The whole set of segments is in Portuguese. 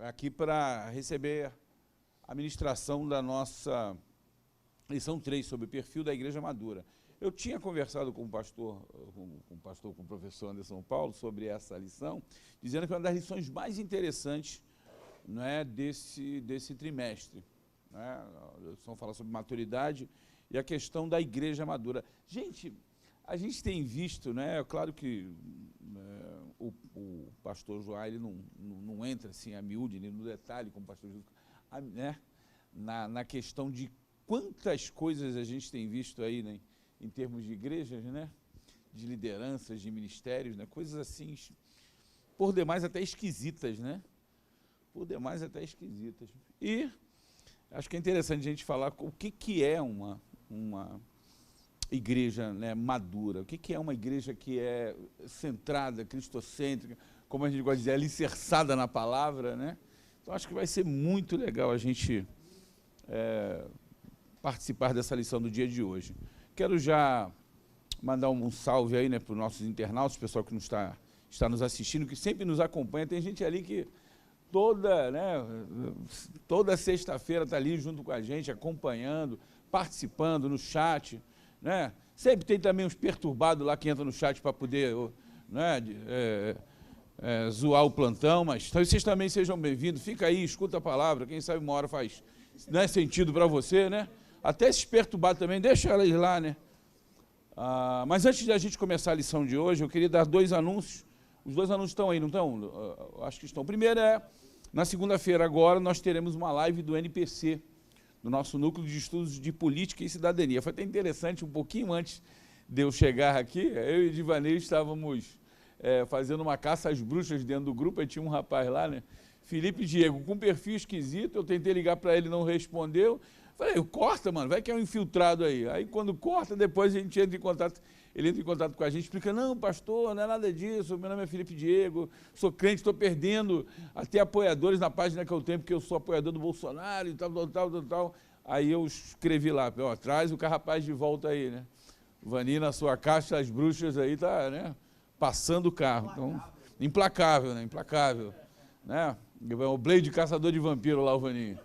aqui para receber a ministração da nossa lição 3 sobre o perfil da Igreja Madura. Eu tinha conversado com o professor Anderson Paulo sobre essa lição, dizendo que é uma das lições mais interessantes, não é, desse trimestre. Né? Vamos falar sobre maturidade e a questão da Igreja Madura. Gente, a gente tem visto, né, claro que o pastor Joá, ele não entra assim a miúde, nem no detalhe, como o pastor Júlio, né, na questão de quantas coisas a gente tem visto aí, né, em termos de igrejas, né, de lideranças, de ministérios, né, coisas assim, por demais até esquisitas, né, por demais até esquisitas. E acho que é interessante a gente falar o que é uma igreja, né, madura, o que é uma igreja que é centrada, cristocêntrica, como a gente gosta de dizer, alicerçada na palavra, né? Então, acho que vai ser muito legal a gente participar dessa lição do dia de hoje. Quero já mandar um salve aí, né, para os nossos internautas, o pessoal que está nos assistindo, que sempre nos acompanha. Tem gente ali que toda sexta-feira está ali junto com a gente, acompanhando, participando no chat, né? Sempre tem também uns perturbados lá que entram no chat para poder, né, zoar o plantão, mas então, vocês também sejam bem-vindos. Fica aí, escuta a palavra, quem sabe uma hora faz, né, sentido para você, né? Até esses perturbados também, deixa eles lá, né? Mas antes de a gente começar a lição de hoje, eu queria dar 2 anúncios. Os 2 anúncios estão aí, não estão? Acho que estão. O primeiro é, na segunda-feira agora, nós teremos uma live do NPC, do nosso Núcleo de Estudos de Política e Cidadania. Foi até interessante, um pouquinho antes de eu chegar aqui, eu e o Divanei estávamos fazendo uma caça às bruxas dentro do grupo, aí tinha um rapaz lá, né? Felipe Diego, com um perfil esquisito, eu tentei ligar para ele, não respondeu. Falei, corta, mano, vai que é um infiltrado aí. Aí quando corta, depois a gente entra em contato, ele entra em contato com a gente, explica, não, pastor, não é nada disso, meu nome é Felipe Diego, sou crente, estou perdendo até apoiadores na página que eu tenho, porque eu sou apoiador do Bolsonaro e tal. Aí eu escrevi lá, ó, traz o rapaz de volta aí, né? Vani, na sua caixa, as bruxas aí, tá, né? Passando o carro. Então, implacável, né? Implacável. Né? O Blade caçador de vampiro lá, o Vaninho.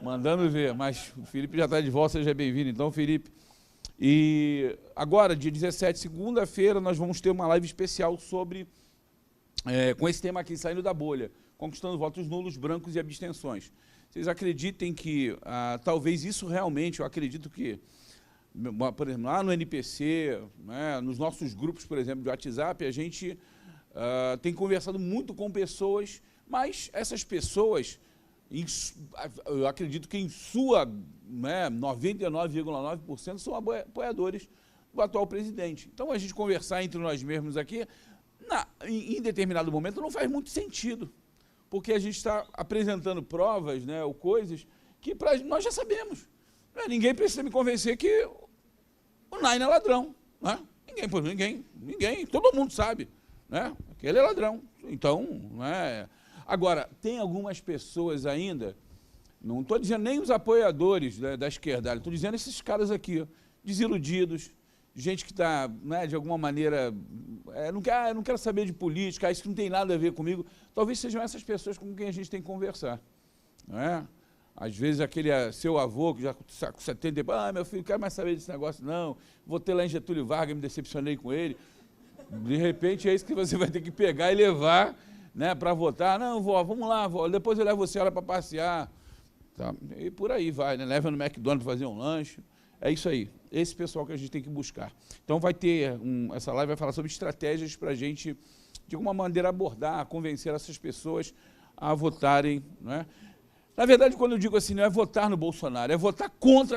Mandando ver, mas o Felipe já está de volta, seja bem-vindo. Então, Felipe. E agora, dia 17, segunda-feira, nós vamos ter uma live especial sobre, com esse tema aqui, saindo da bolha, conquistando votos nulos, brancos e abstenções. Vocês acreditem que, talvez isso realmente, eu acredito que, por exemplo, lá no NPC, né, nos nossos grupos, por exemplo, de WhatsApp, a gente tem conversado muito com pessoas, mas essas pessoas, eu acredito que em sua, né, 99,9% são apoiadores do atual presidente. Então, a gente conversar entre nós mesmos aqui, em determinado momento, não faz muito sentido, porque a gente está apresentando provas, né, ou coisas que nós já sabemos. Ninguém precisa me convencer que o Naina é ladrão. Né? Ninguém, todo mundo sabe, né, que ele é ladrão. Então, né. Agora, tem algumas pessoas ainda, não estou dizendo nem os apoiadores da esquerda, estou dizendo esses caras aqui, ó, desiludidos, gente que está, né, de alguma maneira, não quero saber de política, isso não tem nada a ver comigo. Talvez sejam essas pessoas com quem a gente tem que conversar. Não é? Às vezes aquele seu avô, que já está com 70 anos, meu filho, não quero mais saber desse negócio, não, votei lá em Getúlio Vargas, me decepcionei com ele. De repente é isso que você vai ter que pegar e levar, né, para votar. Não, vó, vamos lá, vó, depois eu levo você para passear. Tá? E por aí vai, né? Leva no McDonald's para fazer um lanche. É isso aí, esse pessoal que a gente tem que buscar. Então vai ter, essa live vai falar sobre estratégias para a gente, de alguma maneira, abordar, convencer essas pessoas a votarem. Né? Na verdade, quando eu digo assim, não é votar no Bolsonaro, é votar contra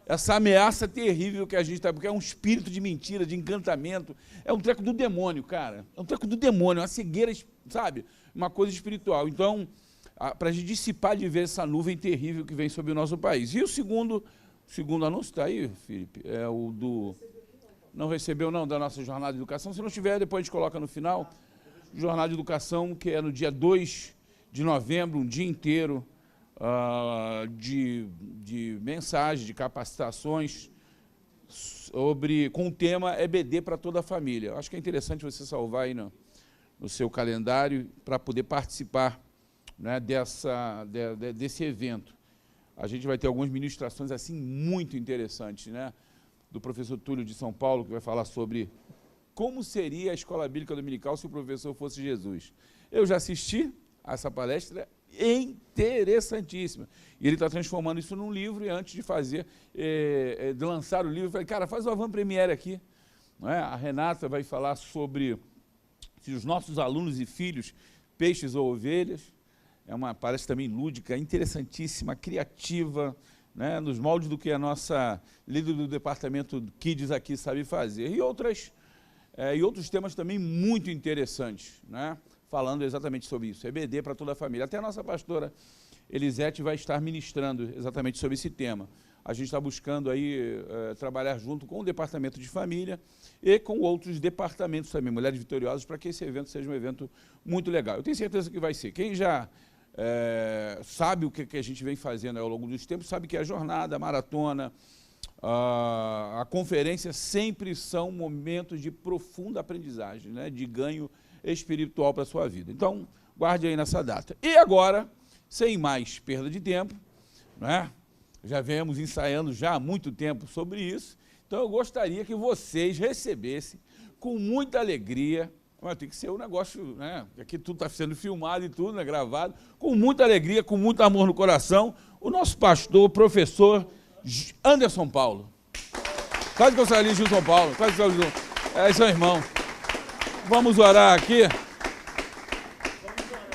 essa ameaça terrível que a gente está, porque é um espírito de mentira, de encantamento, é um treco do demônio, cara, é um treco do demônio, uma cegueira, sabe, uma coisa espiritual. Então, para a gente dissipar de ver essa nuvem terrível que vem sobre o nosso país. E o segundo anúncio está aí, Felipe, é o do... Não recebeu, não, da nossa Jornada de Educação. Se não tiver, depois a gente coloca no final. Jornada de Educação, que é no dia 2 de novembro, um dia inteiro, de mensagem, de capacitações com o tema EBD para toda a família. Acho que é interessante você salvar aí no seu calendário para poder participar né, desse evento. A gente vai ter algumas ministrações assim muito interessantes, né, do professor Túlio de São Paulo, que vai falar sobre como seria a escola bíblica dominical se o professor fosse Jesus. Eu já assisti a essa palestra, interessantíssima. E ele está transformando isso num livro, e antes de fazer, de lançar o livro, eu falei, cara, faz o avant-premiere aqui. Não é? A Renata vai falar sobre se os nossos alunos e filhos, peixes ou ovelhas. É uma palestra também lúdica, interessantíssima, criativa, né, nos moldes do que a nossa líder do departamento Kids aqui sabe fazer. E outros temas também muito interessantes, né, falando exatamente sobre isso. EBD para toda a família. Até a nossa pastora Elisete vai estar ministrando exatamente sobre esse tema. A gente está buscando aí trabalhar junto com o departamento de família e com outros departamentos também, Mulheres Vitoriosas, para que esse evento seja um evento muito legal. Eu tenho certeza que vai ser. Quem já sabe o que a gente vem fazendo ao longo dos tempos, sabe que a jornada, a maratona, a conferência sempre são momentos de profunda aprendizagem, né, de ganho espiritual para a sua vida. Então, guarde aí nessa data. E agora, sem mais perda de tempo, né, já viemos ensaiando já há muito tempo sobre isso, então eu gostaria que vocês recebessem com muita alegria. Mas tem que ser um negócio, né? Aqui tudo está sendo filmado e tudo, né? Gravado, com muita alegria, com muito amor no coração, o nosso pastor, professor Anderson Paulo. Quase que eu saí ali, Gilson Paulo. Quase que eu saí, é isso aí, irmão. Vamos orar aqui.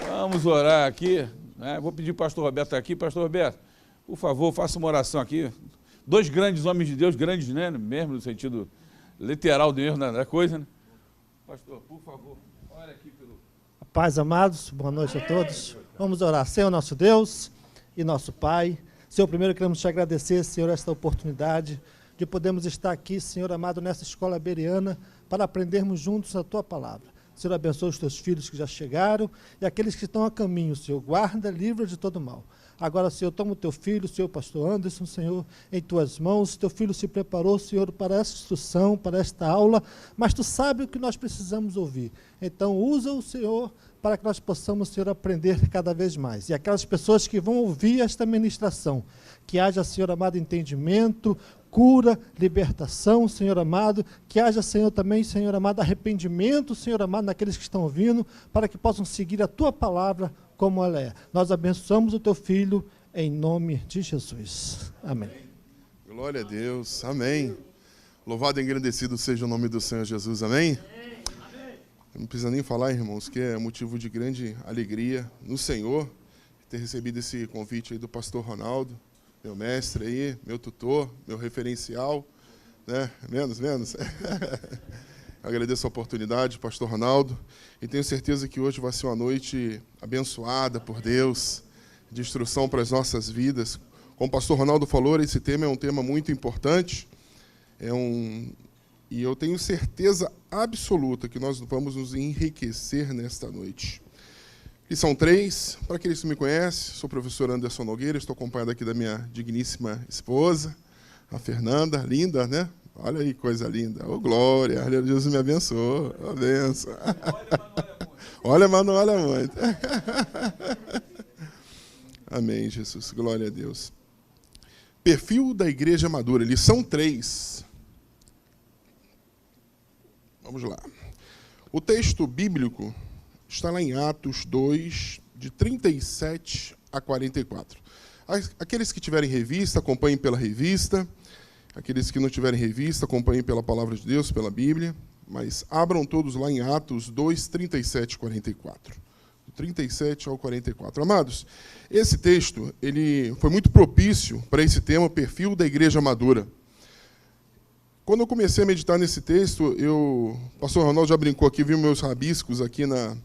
Vamos orar aqui. Né? Vou pedir para o pastor Roberto estar aqui. Pastor Roberto, por favor, faça uma oração aqui. Dois grandes homens de Deus, grandes, né? Mesmo no sentido literal mesmo da coisa, né? Pastor, por favor, olha aqui pelo... Paz, amados, boa noite a todos. Vamos orar. Senhor, nosso Deus e nosso Pai. Senhor, primeiro queremos te agradecer, Senhor, esta oportunidade de podermos estar aqui, Senhor amado, nessa escola bereana, para aprendermos juntos a Tua palavra. Senhor, abençoa os Teus filhos que já chegaram e aqueles que estão a caminho, Senhor. Guarda, livra de todo mal. Agora, Senhor, toma o Teu filho, Senhor pastor Anderson, Senhor, em Tuas mãos. Teu filho se preparou, Senhor, para essa instrução, para esta aula, mas Tu sabe o que nós precisamos ouvir. Então, usa o Senhor para que nós possamos, Senhor, aprender cada vez mais. E aquelas pessoas que vão ouvir esta ministração, que haja, Senhor amado, entendimento, cura, libertação, Senhor amado, que haja, Senhor, também, Senhor amado, arrependimento, Senhor amado, naqueles que estão ouvindo, para que possam seguir a Tua palavra como ela é. Nós abençoamos o Teu Filho, em nome de Jesus. Amém. Glória a Deus. Amém. Louvado e engrandecido seja o nome do Senhor Jesus. Amém. Não precisa nem falar, irmãos, que é motivo de grande alegria no Senhor ter recebido esse convite aí do pastor Ronaldo, meu mestre aí, meu tutor, meu referencial, né? Menos. Agradeço a oportunidade, pastor Ronaldo, e tenho certeza que hoje vai ser uma noite abençoada por Deus, de instrução para as nossas vidas. Como o pastor Ronaldo falou, esse tema é um tema muito importante, e eu tenho certeza absoluta que nós vamos nos enriquecer nesta noite. E são três, para aqueles que me conhecem, sou o professor Anderson Nogueira, estou acompanhado aqui da minha digníssima esposa, a Fernanda, linda, né? Olha aí, coisa linda. Ô, glória, Jesus me abençoou, ô, benção. Olha, mas não olha muito. Amém, Jesus, glória a Deus. Perfil da igreja madura, eles são três. Vamos lá. O texto bíblico está lá em Atos 2, de 37 a 44. Aqueles que tiverem revista, acompanhem pela revista. Aqueles que não tiverem revista, acompanhem pela palavra de Deus, pela Bíblia. Mas abram todos lá em Atos 2, 37 e 44. Do 37 ao 44. Amados, esse texto ele foi muito propício para esse tema, perfil da igreja madura. Quando eu comecei a meditar nesse texto, o pastor Ronaldo já brincou aqui, viu meus rabiscos aqui na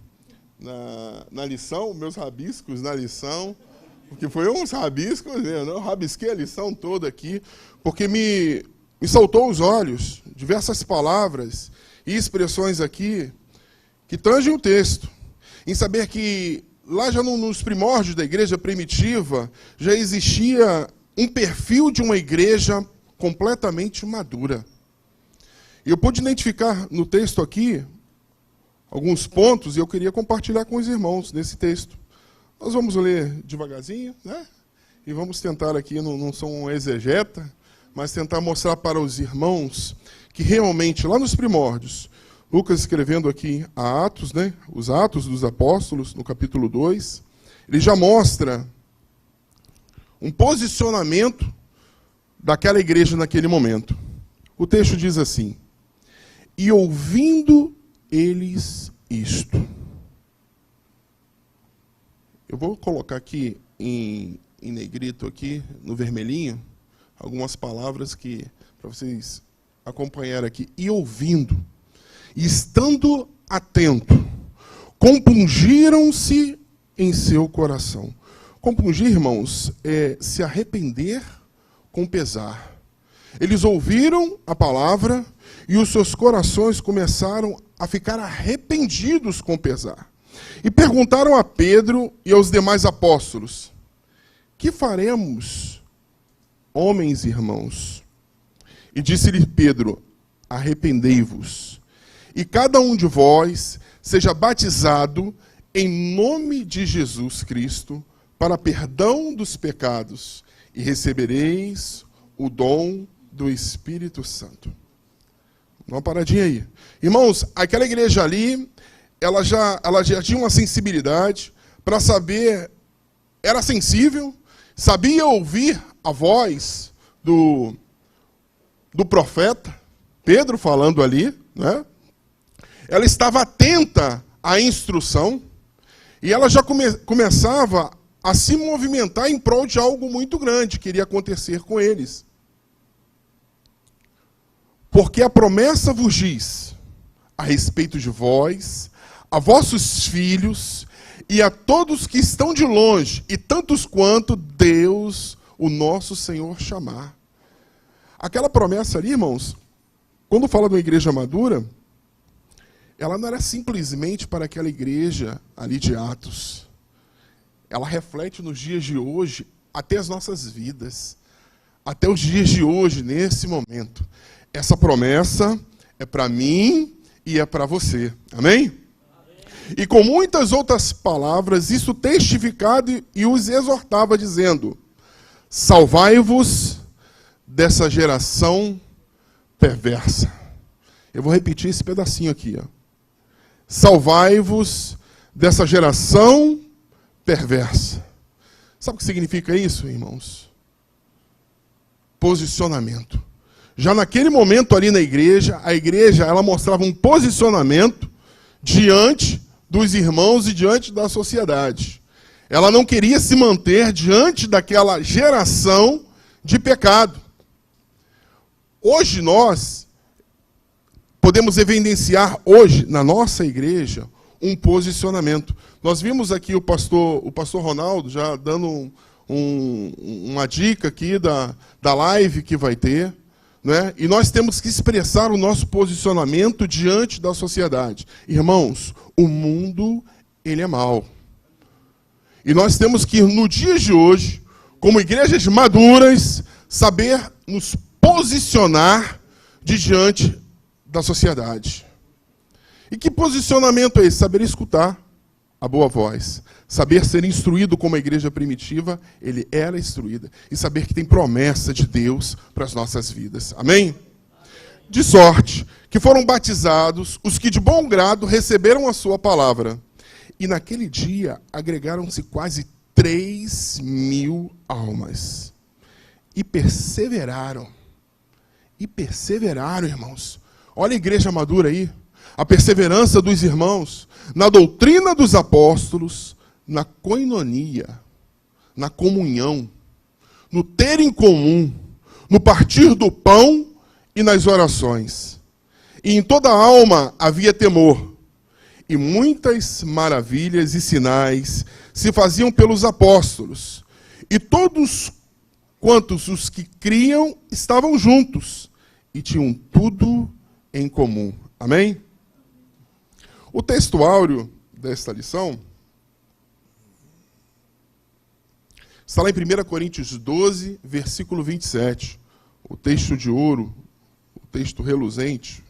lição, meus rabiscos na lição, porque foi uns rabiscos, eu rabisquei a lição toda aqui, porque me saltou os olhos diversas palavras e expressões aqui que tangem o texto, em saber que lá já nos primórdios da igreja primitiva já existia um perfil de uma igreja completamente madura. E eu pude identificar no texto aqui alguns pontos e eu queria compartilhar com os irmãos nesse texto. Nós vamos ler devagarzinho, né? E vamos tentar aqui, não sou um exegeta, mas tentar mostrar para os irmãos que realmente, lá nos primórdios, Lucas escrevendo aqui a Atos, né? Os Atos dos Apóstolos, no capítulo 2, ele já mostra um posicionamento daquela igreja naquele momento. O texto diz assim: e ouvindo eles isto. Eu vou colocar aqui em negrito, aqui no vermelhinho, algumas palavras que para vocês acompanharem aqui. E ouvindo, e estando atento, compungiram-se em seu coração. Compungir, irmãos, é se arrepender com pesar. Eles ouviram a palavra e os seus corações começaram a ficar arrependidos com pesar. E perguntaram a Pedro e aos demais apóstolos: que faremos, homens e irmãos? E disse-lhe Pedro: arrependei-vos, e cada um de vós seja batizado em nome de Jesus Cristo para perdão dos pecados, e recebereis o dom do Espírito Santo. Dá uma paradinha aí. Irmãos, aquela igreja ali, ela já tinha uma sensibilidade para saber, era sensível, sabia ouvir a voz do profeta, Pedro falando ali, né? Ela estava atenta à instrução e ela já começava a se movimentar em prol de algo muito grande que iria acontecer com eles. Porque a promessa vos diz a respeito de vós, a vossos filhos e a todos que estão de longe, e tantos quanto Deus, o nosso Senhor, chamar. Aquela promessa ali, irmãos, quando fala de uma igreja madura, ela não era simplesmente para aquela igreja ali de Atos. Ela reflete nos dias de hoje, até as nossas vidas, até os dias de hoje, nesse momento. Essa promessa é para mim e é para você. Amém? Amém? E com muitas outras palavras, isso testificado e os exortava, dizendo: salvai-vos dessa geração perversa. Eu vou repetir esse pedacinho aqui, ó. Salvai-vos dessa geração perversa. Sabe o que significa isso, irmãos? Posicionamento. Já naquele momento ali na igreja, a igreja ela mostrava um posicionamento diante dos irmãos e diante da sociedade. Ela não queria se manter diante daquela geração de pecado. Hoje nós podemos evidenciar hoje na nossa igreja um posicionamento. Nós vimos aqui o pastor Ronaldo já dando uma dica aqui da live que vai ter, né? E nós temos que expressar o nosso posicionamento diante da sociedade. Irmãos, o mundo ele é mau. E nós temos que, no dia de hoje, como igrejas maduras, saber nos posicionar diante da sociedade. E que posicionamento é esse? Saber escutar a boa voz. Saber ser instruído como a igreja primitiva, ele era instruída. E saber que tem promessa de Deus para as nossas vidas. Amém? De sorte que foram batizados os que de bom grado receberam a sua palavra. E naquele dia agregaram-se quase 3.000 almas. E perseveraram. E perseveraram, irmãos. Olha a igreja madura aí. A perseverança dos irmãos na doutrina dos apóstolos, na coinonia, na comunhão, no ter em comum, no partir do pão e nas orações. E em toda a alma havia temor. E muitas maravilhas e sinais se faziam pelos apóstolos. E todos quantos os que criam estavam juntos e tinham tudo em comum. Amém? O texto áureo desta lição está lá em 1 Coríntios 12, versículo 27. O texto de ouro, o texto reluzente.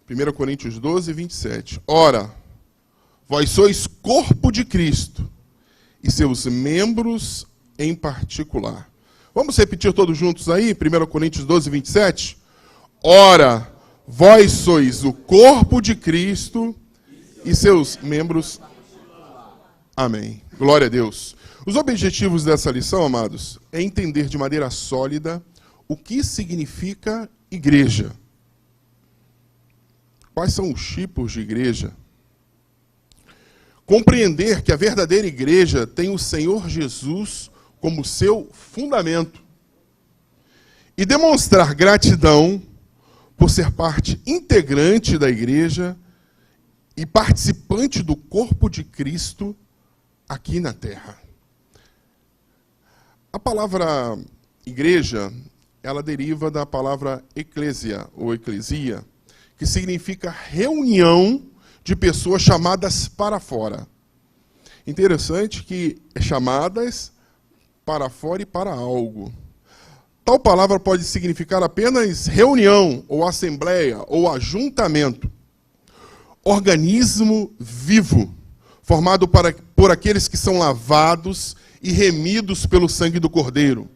1 Coríntios 12, 27. Ora, vós sois corpo de Cristo e seus membros em particular. Vamos repetir todos juntos aí, 1 Coríntios 12, 27? Ora, vós sois o corpo de Cristo e seus membros. Amém. Glória a Deus. Os objetivos dessa lição, amados, é entender de maneira sólida o que significa igreja. Quais são os tipos de igreja? Compreender que a verdadeira igreja tem o Senhor Jesus como seu fundamento. E demonstrar gratidão por ser parte integrante da igreja e participante do corpo de Cristo aqui na terra. A palavra igreja, ela deriva da palavra eclésia ou eclesia, que significa reunião de pessoas chamadas para fora. Interessante que é chamadas para fora e para algo. Tal palavra pode significar apenas reunião, ou assembleia, ou ajuntamento. Organismo vivo, formado por aqueles que são lavados e remidos pelo sangue do Cordeiro.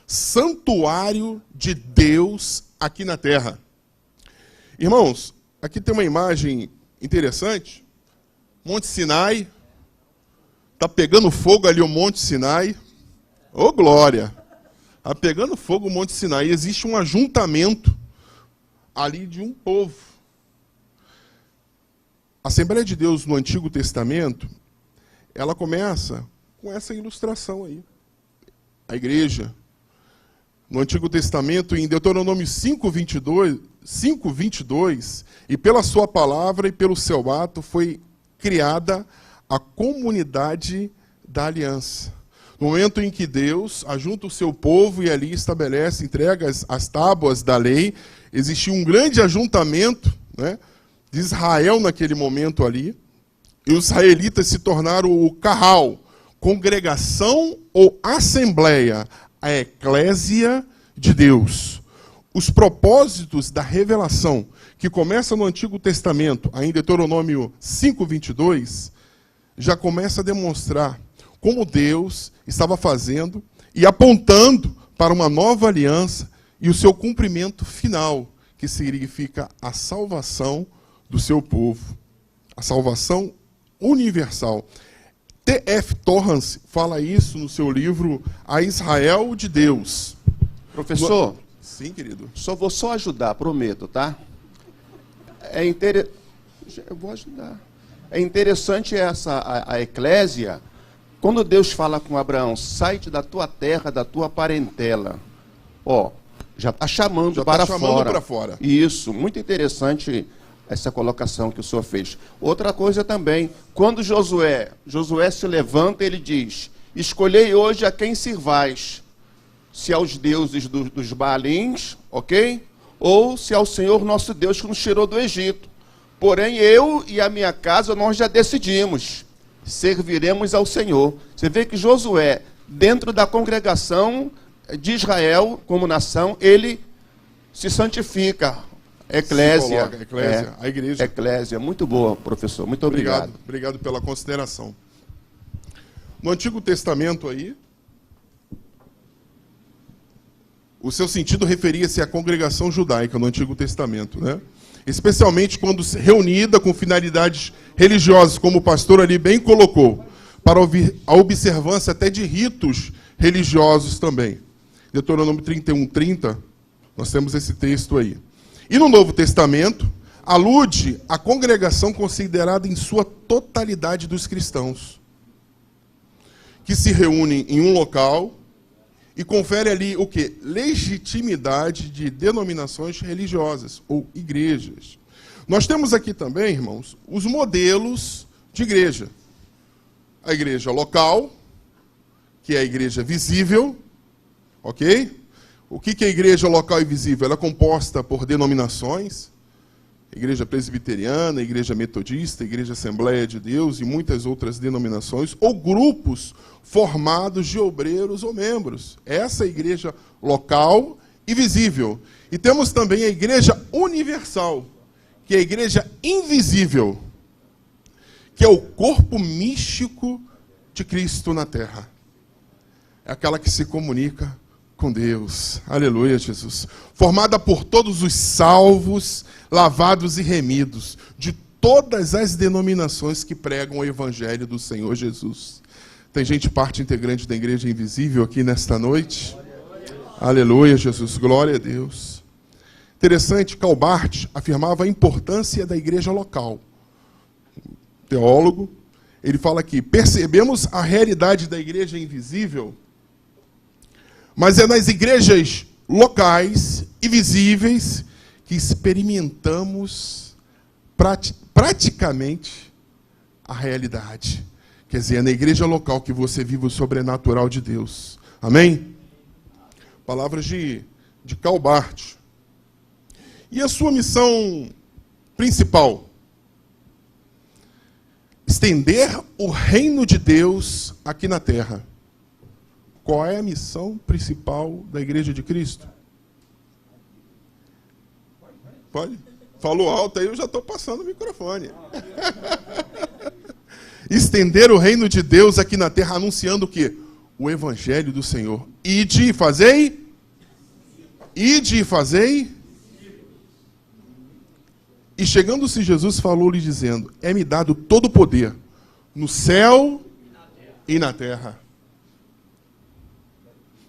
Santuário de Deus aqui na terra. Irmãos, aqui tem uma imagem interessante. Monte Sinai. Está pegando fogo ali o Monte Sinai. Ô, glória! Está pegando fogo o Monte Sinai. Existe um ajuntamento ali de um povo. A Assembleia de Deus no Antigo Testamento, ela começa com essa ilustração aí. A igreja. No Antigo Testamento, em Deuteronômio 5:22, e pela sua palavra e pelo seu ato, foi criada a comunidade da aliança. No momento em que Deus ajunta o seu povo e ali estabelece, entrega as tábuas da lei, existiu um grande ajuntamento, né, de Israel naquele momento ali, e os israelitas se tornaram o carral, congregação ou assembleia, a eclésia de Deus. Os propósitos da revelação, que começa no Antigo Testamento, em Deuteronômio 5:22, já começa a demonstrar como Deus estava fazendo e apontando para uma nova aliança e o seu cumprimento final, que significa a salvação do seu povo, a salvação universal. T.F. Torrance fala isso no seu livro A Israel de Deus. Professor, sim, querido. vou só ajudar, prometo, tá? Eu vou ajudar. É interessante a eclésia, quando Deus fala com Abraão, sai-te da tua terra, da tua parentela. Ó, já está chamando para fora. Isso, muito interessante essa colocação que o senhor fez. Outra coisa também, quando Josué se levanta, ele diz, escolhei hoje a quem sirvais, se aos deuses dos Baalins, ok? Ou se ao Senhor nosso Deus que nos tirou do Egito. Porém, eu e a minha casa, nós já decidimos, serviremos ao Senhor. Você vê que Josué, dentro da congregação de Israel, como nação, ele se santifica. Eclésia. A igreja. Eclésia. Muito boa, professor. Muito obrigado. Obrigado pela consideração. No Antigo Testamento aí, o seu sentido referia-se à congregação judaica no Antigo Testamento, né? Especialmente quando reunida com finalidades religiosas, como o pastor ali bem colocou, para a observância até de ritos religiosos também. Deuteronômio 31:30, nós temos esse texto aí. E no Novo Testamento, alude à congregação considerada em sua totalidade dos cristãos, que se reúnem em um local e confere ali o quê? Legitimidade de denominações religiosas ou igrejas. Nós temos aqui também, irmãos, os modelos de igreja. A igreja local, que é a igreja visível, ok? O que é a igreja local e visível? Ela é composta por denominações, igreja presbiteriana, igreja metodista, igreja Assembleia de Deus e muitas outras denominações, ou grupos formados de obreiros ou membros. Essa é a igreja local e visível. E temos também a igreja universal, que é a igreja invisível, que é o corpo místico de Cristo na terra. É aquela que se comunica com Deus. Aleluia, Jesus. Formada por todos os salvos, lavados e remidos, de todas as denominações que pregam o evangelho do Senhor Jesus. Tem gente parte integrante da Igreja Invisível aqui nesta noite? Aleluia, Jesus. Glória a Deus. Interessante, Calbart afirmava a importância da igreja local. Teólogo, ele fala aqui, percebemos a realidade da igreja invisível, mas é nas igrejas locais e visíveis que experimentamos praticamente a realidade. Quer dizer, é na igreja local que você vive o sobrenatural de Deus. Amém? Palavras de Calbart. E a sua missão principal? Estender o reino de Deus aqui na terra. Qual é a missão principal da Igreja de Cristo? Pode? Falou alto aí, eu já estou passando o microfone. Estender o reino de Deus aqui na terra, anunciando o quê? O Evangelho do Senhor. Ide e fazei. Ide e fazei. E chegando-se Jesus, falou-lhe dizendo, é-me dado todo o poder, no céu e na terra.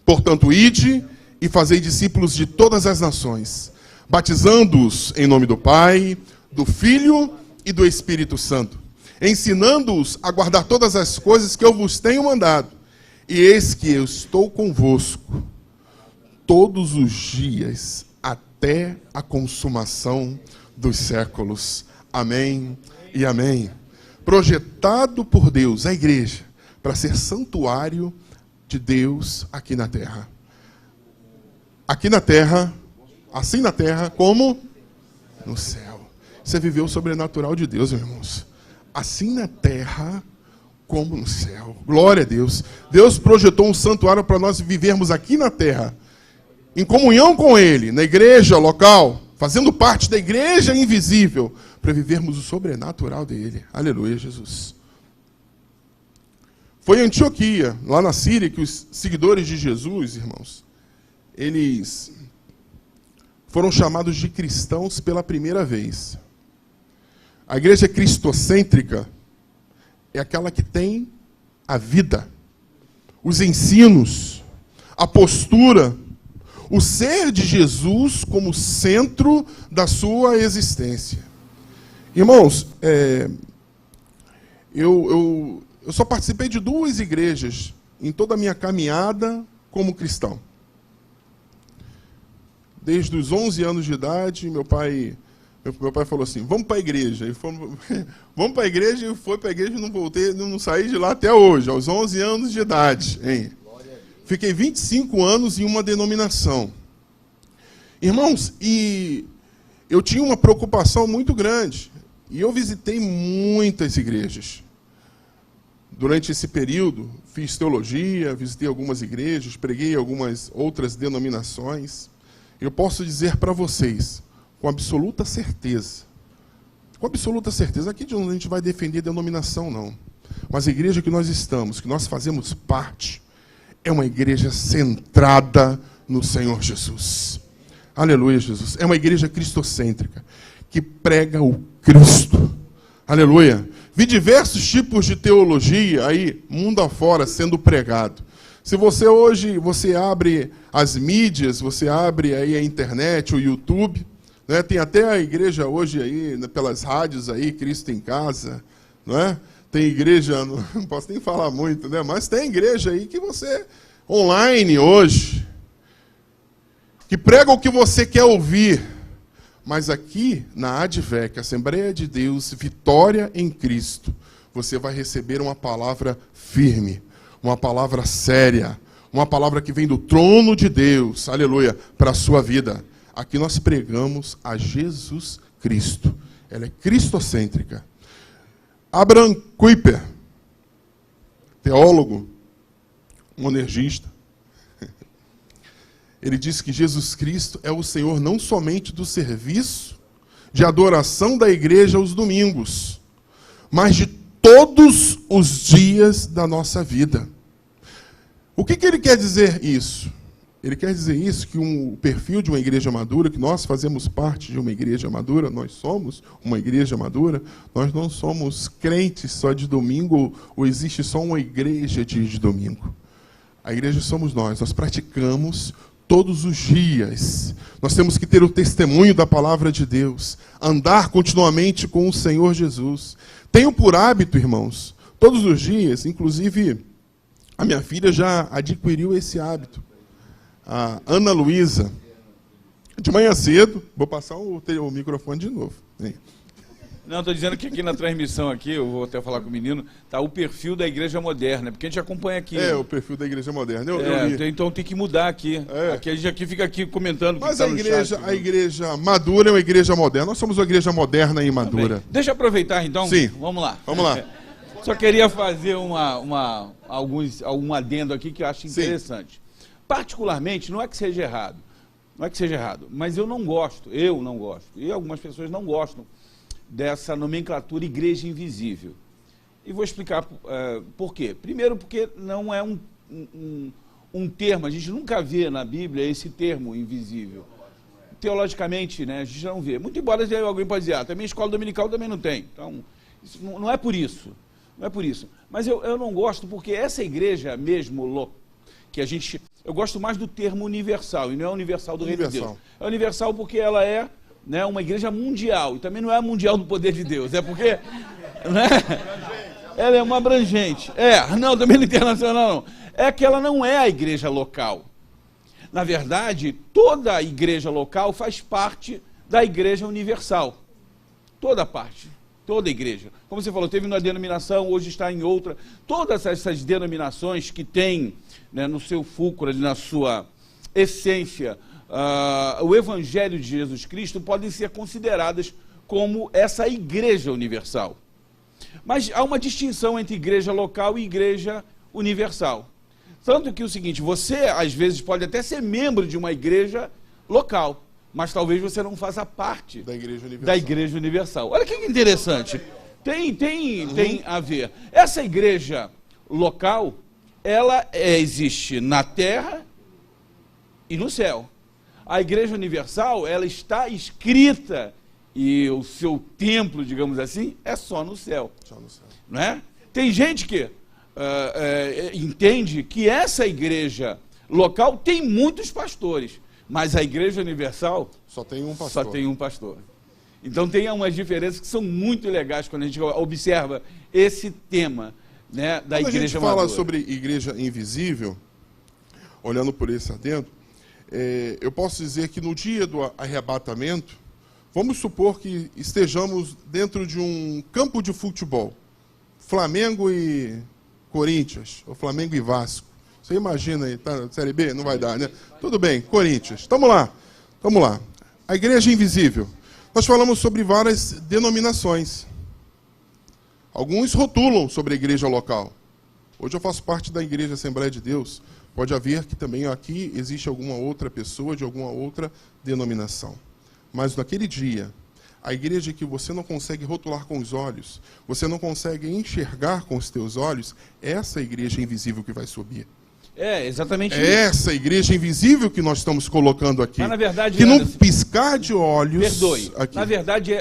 Portanto, ide e fazei discípulos de todas as nações, batizando-os em nome do Pai, do Filho e do Espírito Santo, ensinando-os a guardar todas as coisas que eu vos tenho mandado. E eis que eu estou convosco todos os dias, até a consumação dos séculos. Amém e amém. Projetado por Deus, a igreja, para ser santuário de Deus aqui na terra. Aqui na terra, assim na terra, como no céu. Você viveu o sobrenatural de Deus, meus irmãos. Assim na terra, como no céu. Glória a Deus. Deus projetou um santuário para nós vivermos aqui na terra, em comunhão com Ele, na igreja local, fazendo parte da igreja invisível, para vivermos o sobrenatural dele. Aleluia, Jesus. Foi em Antioquia, lá na Síria, que os seguidores de Jesus, irmãos, eles foram chamados de cristãos pela primeira vez. A igreja cristocêntrica é aquela que tem a vida, os ensinos, a postura, o ser de Jesus como centro da sua existência. Irmãos, eu só participei de 2 igrejas em toda a minha caminhada como cristão. Desde os 11 anos de idade, meu pai falou assim, vamos para a igreja. Vamos para a igreja, e foi para a igreja e não voltei, não saí de lá até hoje, aos 11 anos de idade. Hein? Fiquei 25 anos em uma denominação. Irmãos, e eu tinha uma preocupação muito grande. E eu visitei muitas igrejas. Durante esse período, fiz teologia, visitei algumas igrejas, preguei algumas outras denominações. Eu posso dizer para vocês, com absoluta certeza, aqui de onde a gente vai defender denominação, não. Mas a igreja que nós estamos, que nós fazemos parte, é uma igreja centrada no Senhor Jesus. Aleluia, Jesus. É uma igreja cristocêntrica, que prega o Cristo. Aleluia. Vi diversos tipos de teologia aí, mundo afora, sendo pregado. Se você hoje, você abre as mídias, você abre aí a internet, o YouTube, né? Tem até a igreja hoje aí, pelas rádios aí, Cristo em Casa, não é? Tem igreja, não posso nem falar muito, né? Mas tem igreja aí que você, online hoje, que prega o que você quer ouvir. Mas aqui, na ADVEC, Assembleia de Deus, Vitória em Cristo, você vai receber uma palavra firme, uma palavra séria, uma palavra que vem do trono de Deus, aleluia, para a sua vida. Aqui nós pregamos a Jesus Cristo. Ela é cristocêntrica. Abraham Kuyper, teólogo, monergista, ele diz que Jesus Cristo é o Senhor não somente do serviço de adoração da igreja aos domingos, mas de todos os dias da nossa vida. O que ele quer dizer isso? Ele quer dizer isso, que o perfil de uma igreja madura, que nós fazemos parte de uma igreja madura, nós somos uma igreja madura, nós não somos crentes só de domingo, ou existe só uma igreja de domingo. A igreja somos nós praticamos todos os dias. Nós temos que ter o testemunho da palavra de Deus, andar continuamente com o Senhor Jesus. Tenho por hábito, irmãos, todos os dias, inclusive a minha filha já adquiriu esse hábito. A Ana Luísa, de manhã cedo, vou passar o microfone de novo. Não, estou dizendo que aqui na transmissão, aqui, eu vou até falar com o menino, está o perfil da Igreja Moderna, porque a gente acompanha aqui. O perfil da Igreja Moderna. Eu li. Então tem que mudar aqui. Aqui a gente fica aqui comentando. Mas a igreja madura é uma igreja moderna. Nós somos uma igreja moderna e madura. Deixa eu aproveitar então. Sim. Vamos lá. Vamos lá. Só queria fazer algum adendo aqui que eu acho interessante. Particularmente, não é que seja errado, mas eu não gosto, e algumas pessoas não gostam dessa nomenclatura igreja invisível. E vou explicar por quê. Primeiro, porque não é um termo, a gente nunca vê na Bíblia esse termo invisível. Teologicamente, né, a gente não vê. Muito embora alguém pode dizer, também a escola dominical também não tem. Então, isso não é por isso. Não é por isso. Mas eu não gosto porque essa igreja mesmo, que a gente... Eu gosto mais do termo universal, e não é universal do Reino de Deus. É universal porque ela é, né, uma igreja mundial, e também não é mundial do poder de Deus, é porque... Né, ela é uma abrangente. Não, também não é internacional, não. É que ela não é a igreja local. Na verdade, toda a igreja local faz parte da igreja universal. Toda parte. Toda a igreja. Como você falou, teve uma denominação, hoje está em outra. Todas essas denominações que têm, né, no seu fulcro, na sua essência, o Evangelho de Jesus Cristo, podem ser consideradas como essa igreja universal. Mas há uma distinção entre igreja local e igreja universal. Tanto que é o seguinte, você às vezes pode até ser membro de uma igreja local, mas talvez você não faça parte da igreja universal. Olha que interessante. Tem a ver. Essa igreja local, ela existe na terra e no céu. A igreja universal, ela está escrita e o seu templo, digamos assim, é só no céu. Só no céu. Não é? Tem gente que entende que essa igreja local tem muitos pastores. Mas a Igreja Universal só tem um pastor. Então tem umas diferenças que são muito legais quando a gente observa esse tema, né, da igreja madura. Quando a gente fala sobre igreja invisível, olhando por esse adendo, eu posso dizer que no dia do arrebatamento, vamos supor que estejamos dentro de um campo de futebol, Flamengo e Corinthians, ou Flamengo e Vasco. Você imagina aí, tá? Série B? Não vai dar, né? Tudo bem, Corinthians. Vamos lá. A igreja invisível. Nós falamos sobre várias denominações. Alguns rotulam sobre a igreja local. Hoje eu faço parte da Igreja Assembleia de Deus. Pode haver que também aqui existe alguma outra pessoa de alguma outra denominação. Mas naquele dia, a igreja que você não consegue rotular com os olhos, você não consegue enxergar com os teus olhos, é essa igreja invisível que vai subir. Exatamente isso. É essa igreja invisível que nós estamos colocando aqui. Mas, na verdade, que num piscar de olhos... Perdoe. Aqui. Na verdade,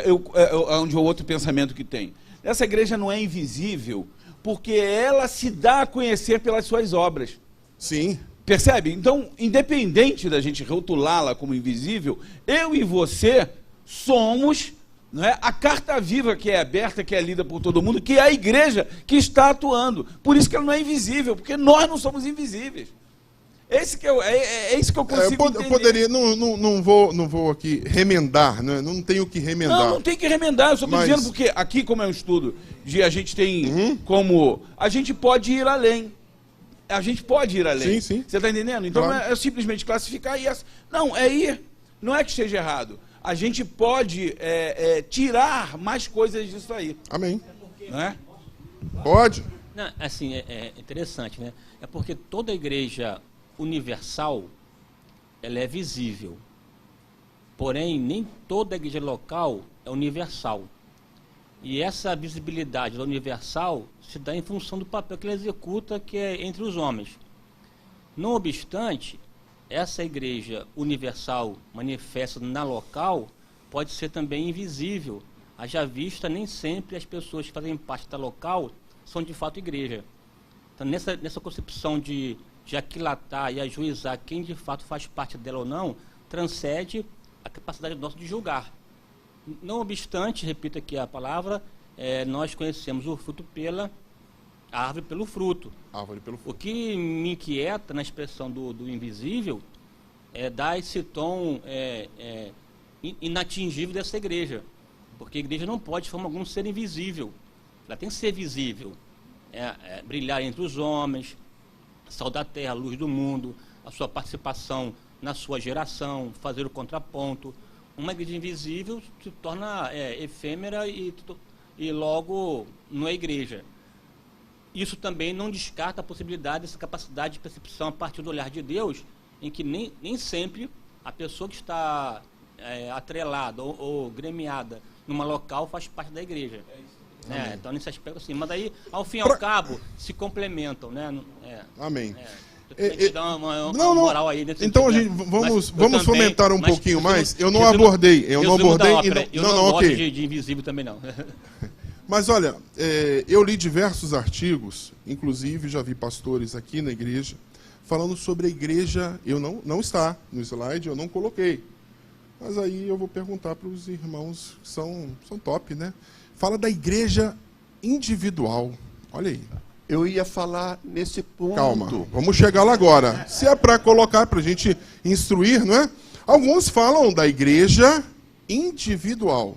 onde é o outro pensamento que tem. Essa igreja não é invisível porque ela se dá a conhecer pelas suas obras. Sim. Percebe? Então, independente da gente rotulá-la como invisível, eu e você somos, não é, a carta viva que é aberta, que é lida por todo mundo, que é a igreja que está atuando. Por isso que ela não é invisível, porque nós não somos invisíveis. É isso que eu consigo entender. Eu poderia, não vou aqui remendar, né? Não tenho que remendar. Não tem que remendar, eu só estou dizendo porque aqui, como é um estudo, a gente tem como... A gente pode ir além. A gente pode ir além. Sim. Você está entendendo? Então claro. é simplesmente classificar e... Não, é ir. Não é que esteja errado. A gente pode tirar mais coisas disso aí. Amém. Não é? Pode. Não, assim, é interessante, né? É porque toda igreja universal, ela é visível. Porém, nem toda igreja local é universal. E essa visibilidade da universal se dá em função do papel que ele executa, que é entre os homens. Não obstante, essa igreja universal manifesta na local pode ser também invisível. Haja vista, nem sempre as pessoas que fazem parte da local são de fato igreja. Então, nessa concepção de aquilatar e ajuizar quem de fato faz parte dela ou não, transcende a capacidade nossa de julgar. Não obstante, repito aqui a palavra, nós conhecemos o fruto a árvore pelo fruto. Árvore pelo fruto. O que me inquieta na expressão do invisível é dar esse tom inatingível dessa igreja. Porque a igreja não pode, de forma alguma, ser invisível. Ela tem que ser visível. Brilhar entre os homens, sal da terra, luz do mundo, a sua participação na sua geração, fazer o contraponto. Uma igreja invisível se torna efêmera e logo não é igreja. Isso também não descarta a possibilidade dessa capacidade de percepção a partir do olhar de Deus, em que nem sempre a pessoa que está atrelada ou gremiada numa local faz parte da igreja. Então, nesse aspecto, assim. Mas aí, ao fim e ao cabo, se complementam, né? Amém. Dar uma moral aí nesse então, sentido, a gente, vamos fomentar um pouquinho mais. Eu não abordei. Eu não gosto de invisível também, não. Mas, olha, eu li diversos artigos, inclusive já vi pastores aqui na igreja, falando sobre a igreja. Eu não está no slide, eu não coloquei. Mas aí eu vou perguntar para os irmãos que são top, né? Fala da igreja individual. Olha aí. Eu ia falar nesse ponto. Calma, vamos chegar lá agora. Se é para colocar, para a gente instruir, não é? Alguns falam da igreja individual.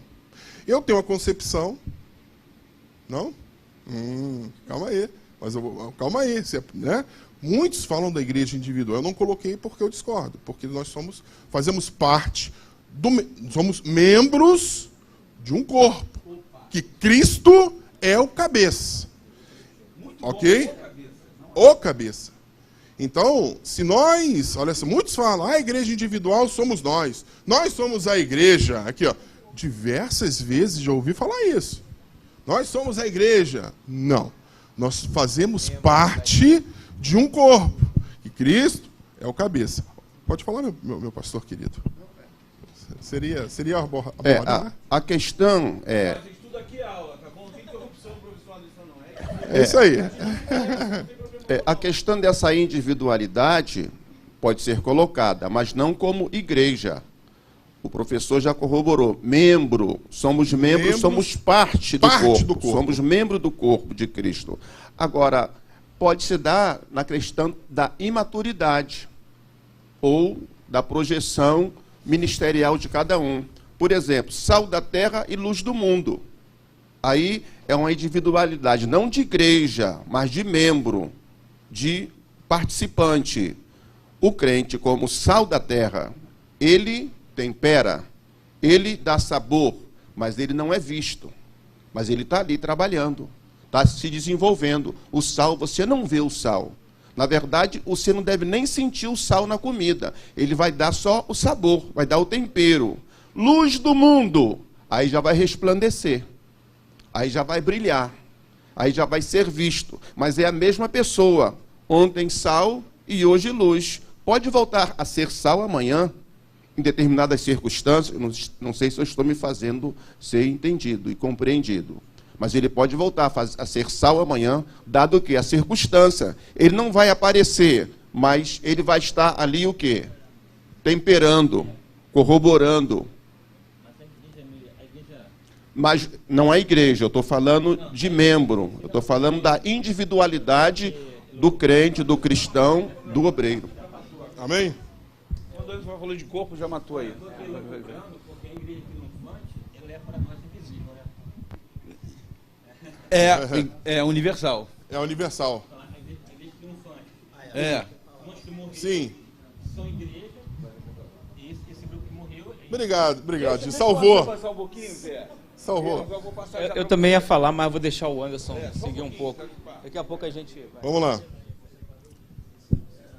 Eu tenho uma concepção... Não? Calma aí. Mas calma aí. Né? Muitos falam da igreja individual. Eu não coloquei porque eu discordo. Porque nós fazemos parte, somos membros de um corpo. Que Cristo é o cabeça. Ok? O cabeça. Então, se nós... Olha, muitos falam, a igreja individual somos nós. Nós somos a igreja. Aqui, ó. Diversas vezes já ouvi falar isso. Nós somos a igreja. Não. Nós fazemos parte de um corpo. E Cristo é o cabeça. Pode falar, meu pastor querido. Seria né? A questão é... A gente estuda aqui a aula, tá bom? Não tem interrupção, professor, não. É isso aí. A questão dessa individualidade pode ser colocada, mas não como igreja. O professor já corroborou. Somos membros, somos parte do corpo. Somos membro do corpo de Cristo. Agora, pode se dar na questão da imaturidade ou da projeção ministerial de cada um. Por exemplo, sal da terra e luz do mundo. Aí é uma individualidade, não de igreja, mas de membro, de participante. O crente, como sal da terra, ele tempera, ele dá sabor, mas ele não é visto. Mas ele está ali trabalhando, está se desenvolvendo. O sal, você não vê o sal. Na verdade, você não deve nem sentir o sal na comida. Ele vai dar só o sabor, vai dar o tempero. Luz do mundo, aí já vai resplandecer. Aí já vai brilhar. Aí já vai ser visto. Mas é a mesma pessoa. Ontem sal e hoje luz. Pode voltar a ser sal amanhã, em determinadas circunstâncias. Não sei se eu estou me fazendo ser entendido e compreendido. Mas ele pode voltar a ser sal amanhã, dado que a circunstância, ele não vai aparecer, mas ele vai estar ali o quê? Temperando, corroborando. Mas não é igreja, eu estou falando de membro, eu estou falando da individualidade do crente, do cristão, do obreiro. Amém? Quando ele falou de corpo, já matou aí. Porque a igreja triunfante, ela é para nós invisível, né? É universal. É universal. A igreja triunfante. É. Muitos que morreram Sim. são igreja, e esse grupo que morreu... Obrigado. Te salvou. Passar um pouquinho, Zé? Salvou. Eu também ia falar, mas vou deixar o Anderson seguir um pouco. Daqui a pouco a gente vai. Vamos lá.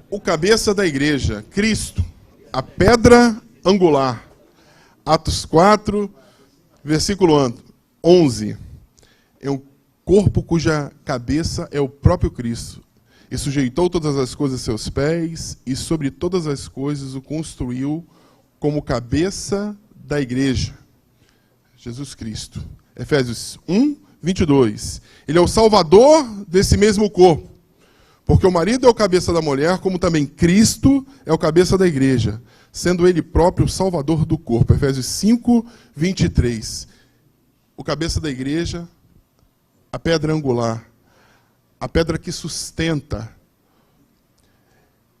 O cabeça da igreja, Cristo, a pedra angular. Atos 4, versículo 11. é um corpo cuja cabeça é o próprio Cristo. E sujeitou todas as coisas a seus pés, e sobre todas as coisas o construiu como cabeça da igreja. Jesus Cristo. Efésios 1, 22. Ele é o salvador desse mesmo corpo. Porque o marido é o cabeça da mulher, como também Cristo é o cabeça da igreja, sendo ele próprio o salvador do corpo. Efésios 5, 23. O cabeça da igreja, a pedra angular, a pedra que sustenta.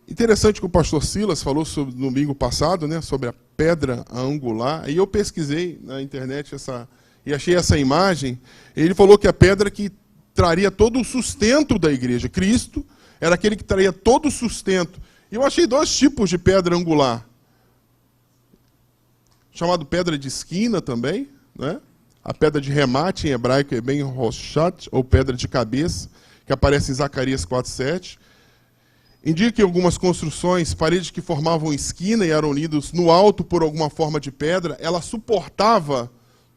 Interessante que o pastor Silas falou no domingo passado, né, sobre a pedra angular. E eu pesquisei na internet e achei essa imagem. Ele falou que a pedra que traria todo o sustento da igreja. Cristo era aquele que traria todo o sustento. E eu achei 2 tipos de pedra angular. Chamado pedra de esquina também, né? A pedra de remate em hebraico é ben roshat, ou pedra de cabeça, que aparece em Zacarias 4:7. Indica que algumas construções, paredes que formavam esquina e eram unidas no alto por alguma forma de pedra, ela suportava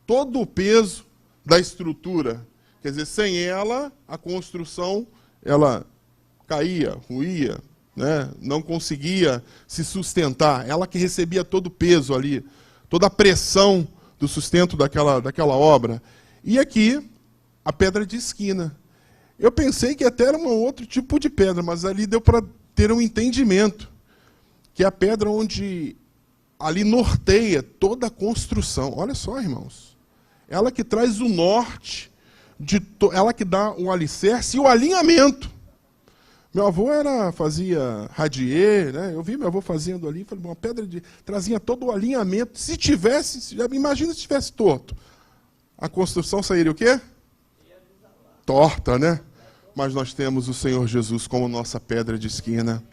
todo o peso da estrutura. Quer dizer, sem ela, a construção ela caía, ruía, né? Não conseguia se sustentar. Ela que recebia todo o peso ali, toda a pressão do sustento daquela obra. E aqui, a pedra de esquina. Eu pensei que até era um outro tipo de pedra, mas ali deu para ter um entendimento. Que é a pedra onde ali norteia toda a construção. Olha só, irmãos. Ela que traz o norte, ela que dá o alicerce e o alinhamento. Meu avô fazia radier, né? Eu vi meu avô fazendo ali, falei, uma pedra trazia todo o alinhamento. Se tivesse, imagina se tivesse torto. A construção sairia o quê? Torta, né? Mas nós temos o Senhor Jesus como nossa pedra de esquina.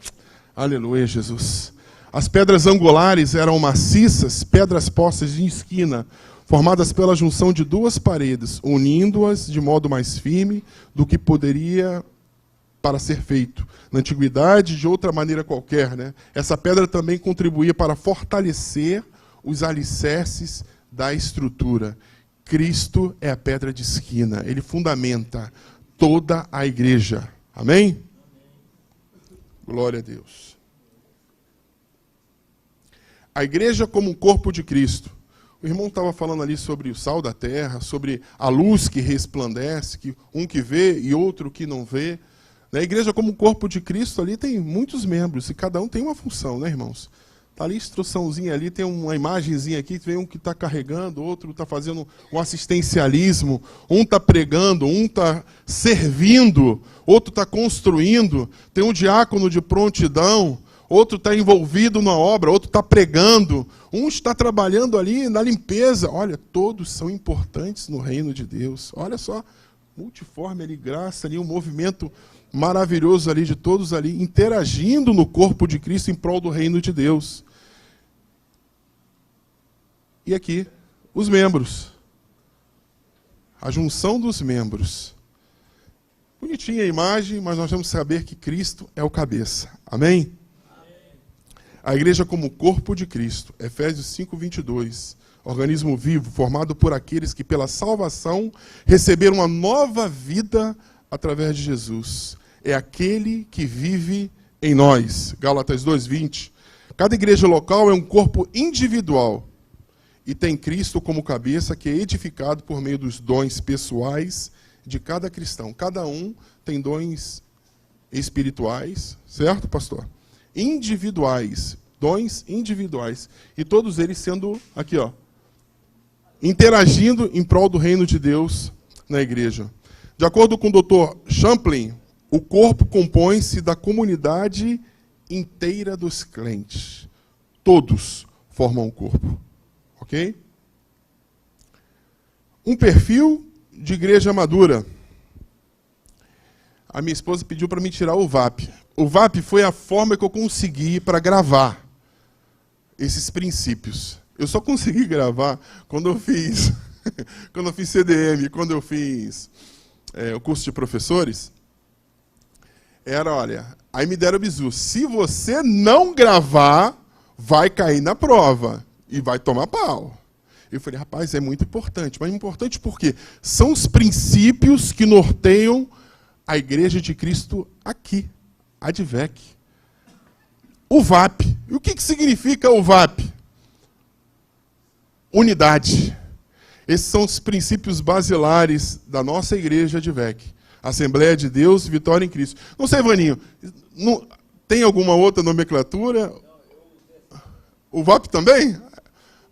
Aleluia, Jesus. As pedras angulares eram maciças, pedras postas em esquina, formadas pela junção de 2 paredes, unindo-as de modo mais firme do que poderia para ser feito na antiguidade de outra maneira qualquer, né? Essa pedra também contribuía para fortalecer os alicerces da estrutura. Cristo é a pedra de esquina, ele fundamenta toda a igreja. Amém? Glória a Deus. A igreja como um corpo de Cristo. O irmão estava falando ali sobre o sal da terra, sobre a luz que resplandece, que um que vê e outro que não vê. A igreja como um corpo de Cristo ali tem muitos membros, e cada um tem uma função, né, irmãos? Está ali a instruçãozinha ali, tem uma imagenzinha aqui, tem um que está carregando, outro está fazendo um assistencialismo, um está pregando, um está servindo, outro está construindo, tem um diácono de prontidão, outro está envolvido na obra, outro está pregando, um está trabalhando ali na limpeza. Olha, todos são importantes no reino de Deus. Olha só, multiforme ali, graça ali, um movimento maravilhoso ali de todos ali, interagindo no corpo de Cristo em prol do reino de Deus. E aqui, os membros. A junção dos membros. Bonitinha a imagem, mas nós vamos saber que Cristo é o cabeça. Amém? A igreja como corpo de Cristo. Efésios 5, 22. Organismo vivo, formado por aqueles que pela salvação receberam uma nova vida através de Jesus. É aquele que vive em nós. Gálatas 2:20. Cada igreja local é um corpo individual e tem Cristo como cabeça, que é edificado por meio dos dons pessoais de cada cristão. Cada um tem dons espirituais, certo, pastor? Individuais, dons individuais. E todos eles sendo, aqui ó, interagindo em prol do reino de Deus na igreja. De acordo com o Dr. Champlin, o corpo compõe-se da comunidade inteira dos crentes. Todos formam o corpo. Ok? Um perfil de igreja madura. A minha esposa pediu para me tirar o VAP. O VAP foi a forma que eu consegui para gravar esses princípios. Eu só consegui gravar quando eu fiz CDM, quando eu fiz o curso de professores. Olha, aí me deram o bizu. Se você não gravar, vai cair na prova e vai tomar pau. Eu falei, rapaz, é muito importante. Mas importante porque são os princípios que norteiam a Igreja de Cristo aqui, a ADVEC. O VAP. E o que significa o VAP? Unidade. Esses são os princípios basilares da nossa Igreja ADVEC. Assembleia de Deus, Vitória em Cristo. Não sei, Vaninho, tem alguma outra nomenclatura? O VAP também?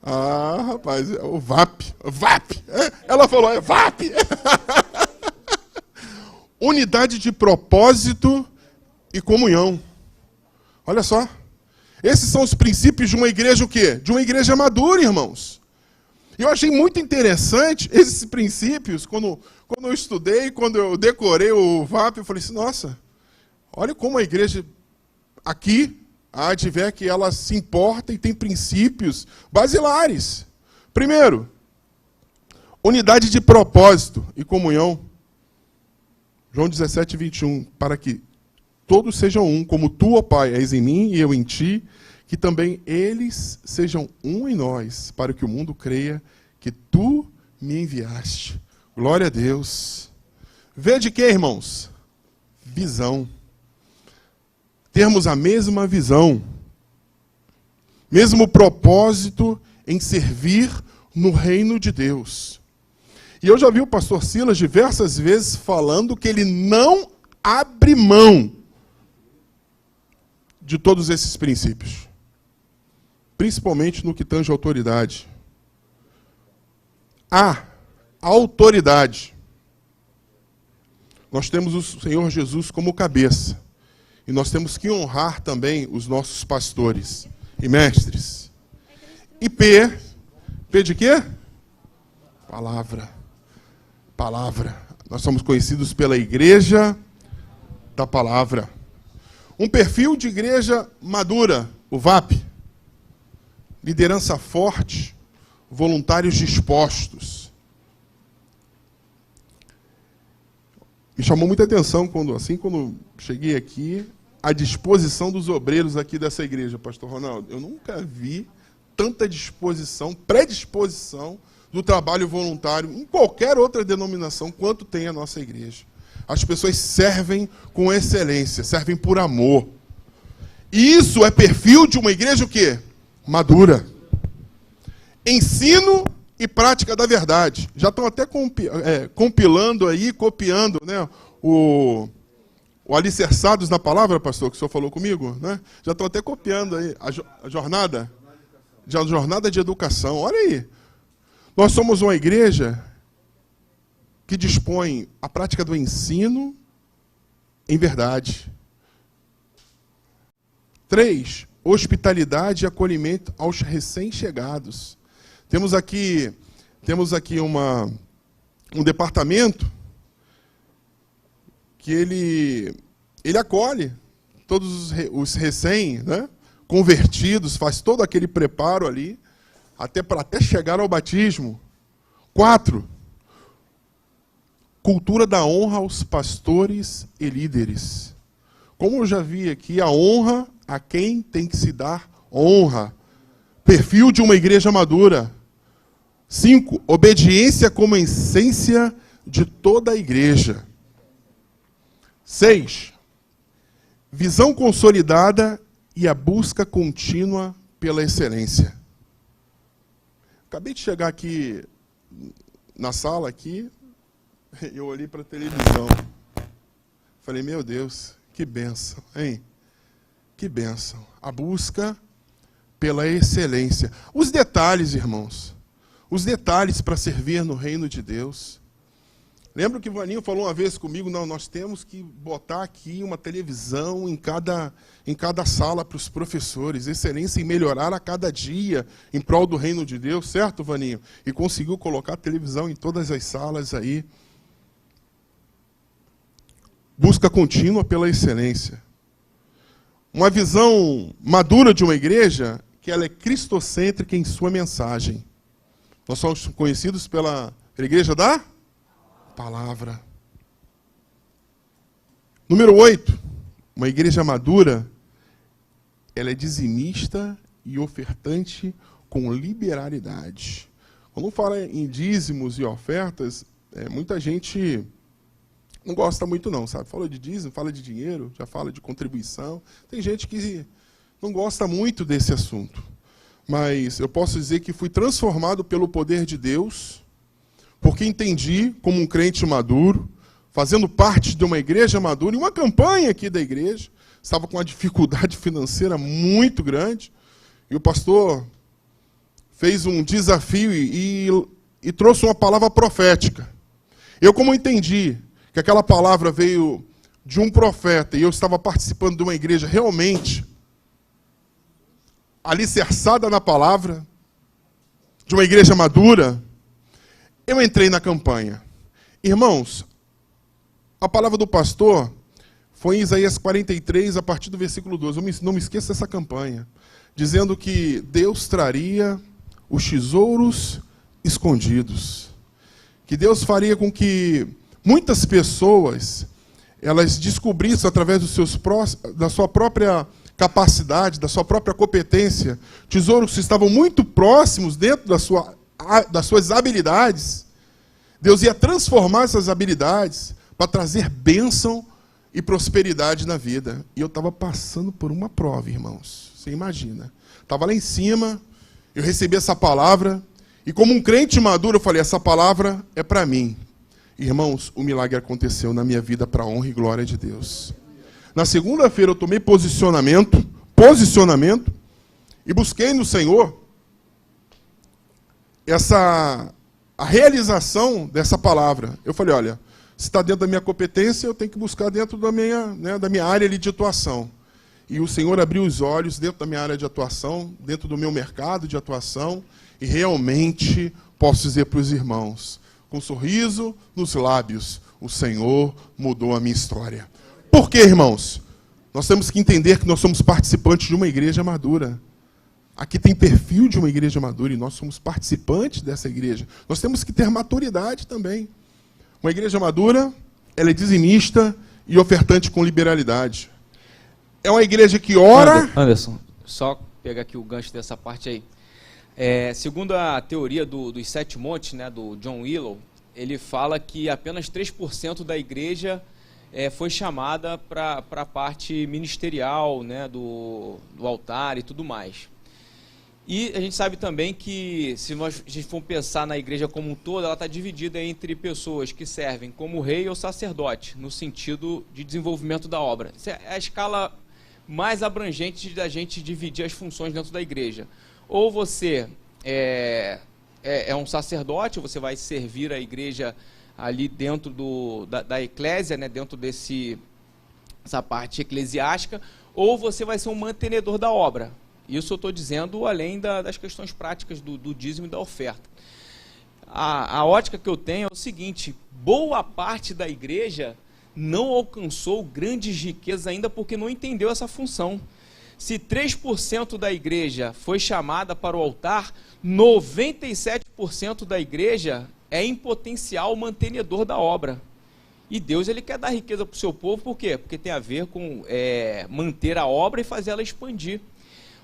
Ah, rapaz, o VAP. VAP. Ela falou, é VAP. Unidade de propósito e comunhão. Olha só. Esses são os princípios de uma igreja o quê? De uma igreja madura, irmãos. E eu achei muito interessante esses princípios, quando eu estudei, quando eu decorei o VAP, eu falei assim, nossa, olha como a igreja aqui, a ADVEC, ela se importa e tem princípios basilares. Primeiro, unidade de propósito e comunhão. João 17, 21, para que todos sejam um, como tu, ó Pai, és em mim e eu em ti, que também eles sejam um em nós, para que o mundo creia que tu me enviaste. Glória a Deus. Vê de quê, irmãos? Visão. Termos a mesma visão, mesmo propósito em servir no reino de Deus. E eu já vi o pastor Silas diversas vezes falando que ele não abre mão de todos esses princípios. Principalmente no que tange a autoridade. A autoridade. Nós temos o Senhor Jesus como cabeça. E nós temos que honrar também os nossos pastores e mestres. E P. P de quê? Palavra. Palavra. Nós somos conhecidos pela igreja da palavra. Um perfil de igreja madura, o VAP. Liderança forte, voluntários dispostos. Me chamou muita atenção quando cheguei aqui, a disposição dos obreiros aqui dessa igreja, pastor Ronaldo. Eu nunca vi tanta disposição, predisposição do trabalho voluntário em qualquer outra denominação quanto tem a nossa igreja. As pessoas servem com excelência, servem por amor. E isso é perfil de uma igreja o quê? Madura. Ensino e prática da verdade. Já estão até compilando aí, copiando, né, o alicerçados na palavra, pastor, que o senhor falou comigo, né? Já estão até copiando aí a jornada de educação. Olha aí. Nós somos uma igreja que dispõe a prática do ensino em verdade. 3, hospitalidade e acolhimento aos recém-chegados. Temos aqui um departamento que ele acolhe todos os recém, né, convertidos, faz todo aquele preparo ali, até chegar ao batismo. 4, cultura da honra aos pastores e líderes. Como eu já vi aqui, a honra a quem tem que se dar honra. Perfil de uma igreja madura. 5, obediência como essência de toda a igreja. 6, visão consolidada e a busca contínua pela excelência. Acabei de chegar aqui na sala aqui, eu olhei para a televisão. Falei, meu Deus, que bênção, hein? Que bênção. A busca pela excelência. Os detalhes, irmãos. Os detalhes para servir no reino de Deus. Lembra que o Vaninho falou uma vez comigo, não, nós temos que botar aqui uma televisão em cada sala para os professores, excelência em melhorar a cada dia em prol do reino de Deus, certo, Vaninho? E conseguiu colocar a televisão em todas as salas aí. Busca contínua pela excelência. Uma visão madura de uma igreja, que ela é cristocêntrica em sua mensagem. Nós somos conhecidos pela igreja da palavra. Número 8, uma igreja madura, ela é dizimista e ofertante com liberalidade. Quando fala em dízimos e ofertas, muita gente não gosta muito não, sabe? Fala de dízimo, fala de dinheiro, já fala de contribuição. Tem gente que não gosta muito desse assunto. Mas eu posso dizer que fui transformado pelo poder de Deus, porque entendi, como um crente maduro, fazendo parte de uma igreja madura, e uma campanha aqui da igreja, estava com uma dificuldade financeira muito grande, e o pastor fez um desafio e trouxe uma palavra profética. Eu, como entendi que aquela palavra veio de um profeta, e eu estava participando de uma igreja realmente alicerçada na palavra, de uma igreja madura, eu entrei na campanha. Irmãos, a palavra do pastor foi em Isaías 43, a partir do versículo 12. Eu não me esqueço dessa campanha, dizendo que Deus traria os tesouros escondidos. Que Deus faria com que muitas pessoas elas descobrissem, através da sua própria capacidade, da sua própria competência, tesouros que estavam muito próximos dentro das suas habilidades. Deus ia transformar essas habilidades para trazer bênção e prosperidade na vida. E eu estava passando por uma prova, irmãos. Você imagina. Estava lá em cima, eu recebi essa palavra, e como um crente maduro, eu falei, essa palavra é para mim. Irmãos, o milagre aconteceu na minha vida para a honra e glória de Deus. Na segunda-feira eu tomei posicionamento, e busquei no Senhor a realização dessa palavra. Eu falei, olha, se está dentro da minha competência, eu tenho que buscar dentro da minha área ali de atuação. E o Senhor abriu os olhos dentro da minha área de atuação, dentro do meu mercado de atuação, e realmente posso dizer para os irmãos, com um sorriso nos lábios, o Senhor mudou a minha história. Por quê, irmãos? Nós temos que entender que nós somos participantes de uma igreja madura. Aqui tem perfil de uma igreja madura e nós somos participantes dessa igreja. Nós temos que ter maturidade também. Uma igreja madura, ela é dizimista e ofertante com liberalidade. É uma igreja que ora... Anderson, só pegar aqui o gancho dessa parte aí. Segundo a teoria dos 7 montes, né, do John Willow, ele fala que apenas 3% da igreja foi chamada para a parte ministerial, né, do altar e tudo mais. E a gente sabe também que, se a gente for pensar na igreja como um todo, ela está dividida entre pessoas que servem como rei ou sacerdote, no sentido de desenvolvimento da obra. Essa é a escala mais abrangente da gente dividir as funções dentro da igreja. Ou você é um sacerdote, você vai servir a igreja ali dentro da eclésia, né, dentro dessa parte eclesiástica, ou você vai ser um mantenedor da obra. Isso eu estou dizendo além das questões práticas do dízimo e da oferta. A ótica que eu tenho é o seguinte, boa parte da igreja não alcançou grandes riquezas ainda porque não entendeu essa função. Se 3% da igreja foi chamada para o altar, 97% da igreja é em potencial mantenedor da obra. E Deus ele quer dar riqueza para o seu povo, por quê? Porque tem a ver com manter a obra e fazer ela expandir.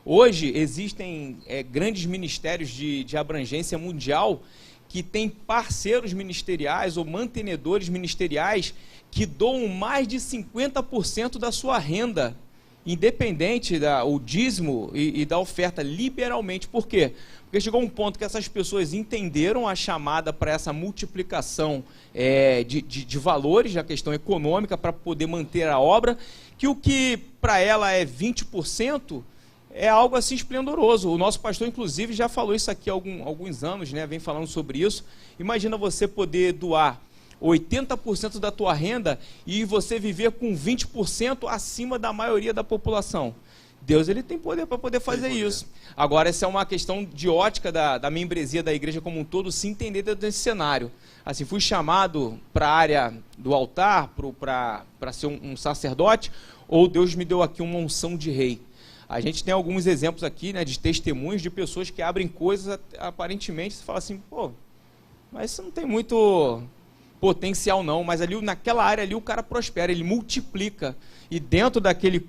Hoje existem grandes ministérios de abrangência mundial que têm parceiros ministeriais ou mantenedores ministeriais que doam mais de 50% da sua renda, independente do dízimo e da oferta, liberalmente. Por quê? Porque chegou um ponto que essas pessoas entenderam a chamada para essa multiplicação de valores, da questão econômica, para poder manter a obra, que o que para ela é 20%, é algo assim esplendoroso. O nosso pastor, inclusive, já falou isso aqui há alguns anos, né? Vem falando sobre isso. Imagina você poder doar 80% da tua renda e você viver com 20% acima da maioria da população. Deus ele tem poder para poder fazer isso. Agora, essa é uma questão de ótica da membresia da igreja como um todo, se entender dentro desse cenário. Assim, fui chamado para a área do altar, para ser um sacerdote, ou Deus me deu aqui uma unção de rei. A gente tem alguns exemplos aqui, né, de testemunhos de pessoas que abrem coisas, aparentemente, você fala assim, pô, mas isso não tem muito potencial não, mas ali naquela área ali o cara prospera, ele multiplica, e dentro daquele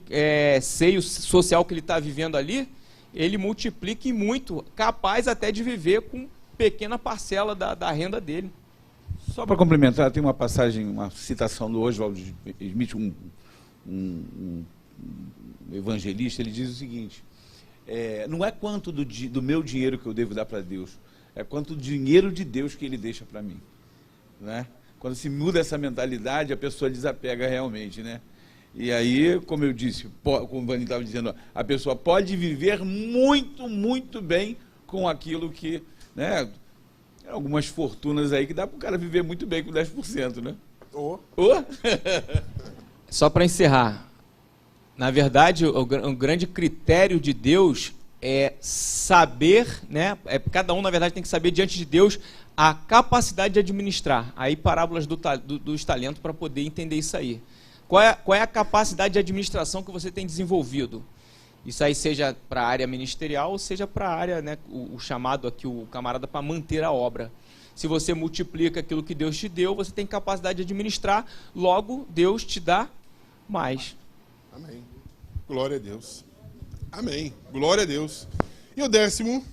seio social que ele está vivendo ali, ele multiplica e muito, capaz até de viver com pequena parcela da renda dele. Só para complementar, tem uma passagem, uma citação do Oswald Smith, um evangelista, ele diz o seguinte: não é quanto do meu dinheiro que eu devo dar para Deus, é quanto do dinheiro de Deus que ele deixa para mim, né? Quando se muda essa mentalidade, a pessoa desapega realmente, né? E aí, como eu disse, como o Vani estava dizendo, a pessoa pode viver muito, muito bem com aquilo que, né? Algumas fortunas aí que dá para o cara viver muito bem com 10%, né? Só para encerrar, na verdade, o grande critério de Deus é saber, né? Cada um, na verdade, tem que saber diante de Deus a capacidade de administrar. Aí, parábolas dos talentos para poder entender isso aí. Qual é a capacidade de administração que você tem desenvolvido? Isso aí seja para a área ministerial, ou seja para a área, né, o chamado aqui, o camarada, para manter a obra. Se você multiplica aquilo que Deus te deu, você tem capacidade de administrar, logo Deus te dá mais. Amém. Glória a Deus. Amém. Glória a Deus. E o 10º,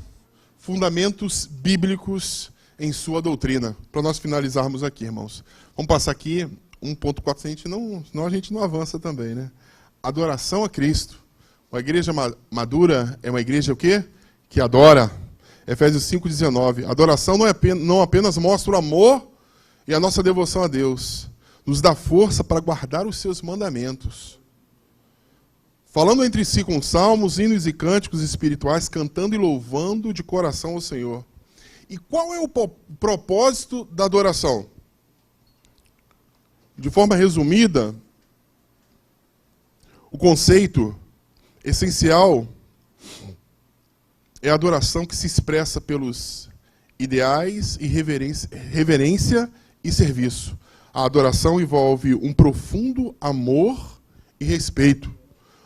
fundamentos bíblicos em sua doutrina. Para nós finalizarmos aqui, irmãos. Vamos passar aqui 1.4, senão a gente não avança também, né? Adoração a Cristo. Uma igreja madura é uma igreja o quê? Que adora. Efésios 5,19. Adoração não apenas mostra o amor e a nossa devoção a Deus, nos dá força para guardar os seus mandamentos. Falando entre si com salmos, hinos e cânticos espirituais, cantando e louvando de coração ao Senhor. E qual é o propósito da adoração? De forma resumida, o conceito essencial é a adoração que se expressa pelos ideais e reverência e serviço. A adoração envolve um profundo amor e respeito.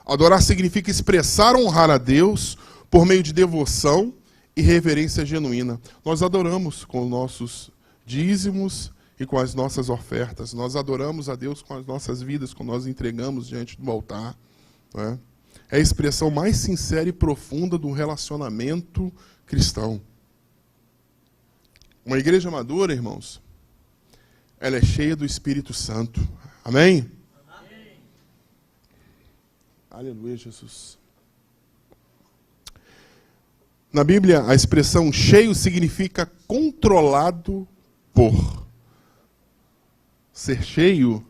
Adorar significa expressar, honrar a Deus por meio de devoção e reverência genuína. Nós adoramos com os nossos dízimos e com as nossas ofertas. Nós adoramos a Deus com as nossas vidas, quando nós entregamos diante do altar. Não é? É a expressão mais sincera e profunda do relacionamento cristão. Uma igreja madura, irmãos, ela é cheia do Espírito Santo. Amém? Amém. Aleluia, Jesus. Na Bíblia, a expressão cheio significa controlado por. Ser cheio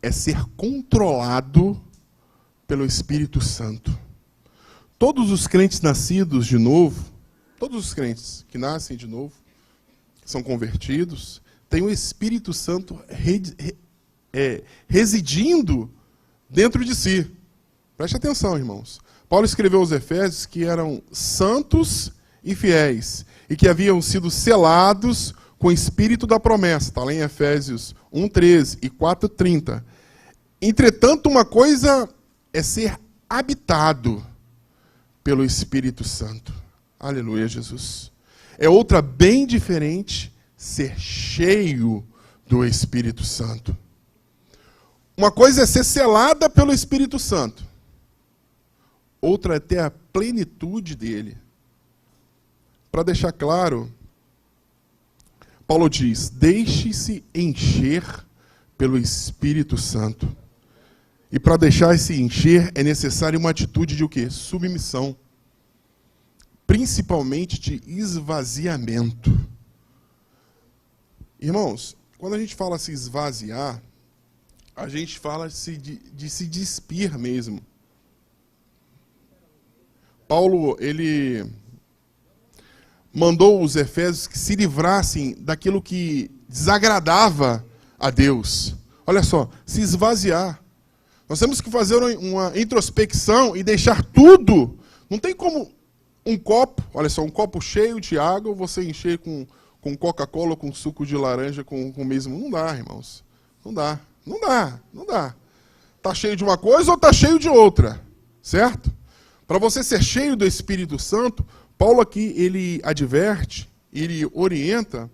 é ser controlado pelo Espírito Santo. Todos os crentes nascidos de novo, todos os crentes que nascem de novo, que são convertidos, têm o Espírito Santo residindo dentro de si. Preste atenção, irmãos. Paulo escreveu aos Efésios que eram santos e fiéis, e que haviam sido selados com o Espírito da promessa. Está lá em Efésios 1:13 e 4:30. Entretanto, uma coisa é ser habitado pelo Espírito Santo. Aleluia, Jesus. É outra bem diferente ser cheio do Espírito Santo. Uma coisa é ser selada pelo Espírito Santo. Outra é ter a plenitude dele. Para deixar claro, Paulo diz: deixe-se encher pelo Espírito Santo. E para deixar se encher é necessário uma atitude de o quê? Submissão. Principalmente de esvaziamento. Irmãos, quando a gente fala se esvaziar, a gente fala de se despir mesmo. Paulo, ele mandou os efésios que se livrassem daquilo que desagradava a Deus. Olha só, se esvaziar. Nós temos que fazer uma introspecção e deixar tudo. Não tem como um copo, olha só, um copo cheio de água, você encher com Coca-Cola, com suco de laranja, com o mesmo. Não dá, irmãos. Não dá. Está cheio de uma coisa ou está cheio de outra. Certo? Para você ser cheio do Espírito Santo, Paulo aqui, ele adverte, ele orienta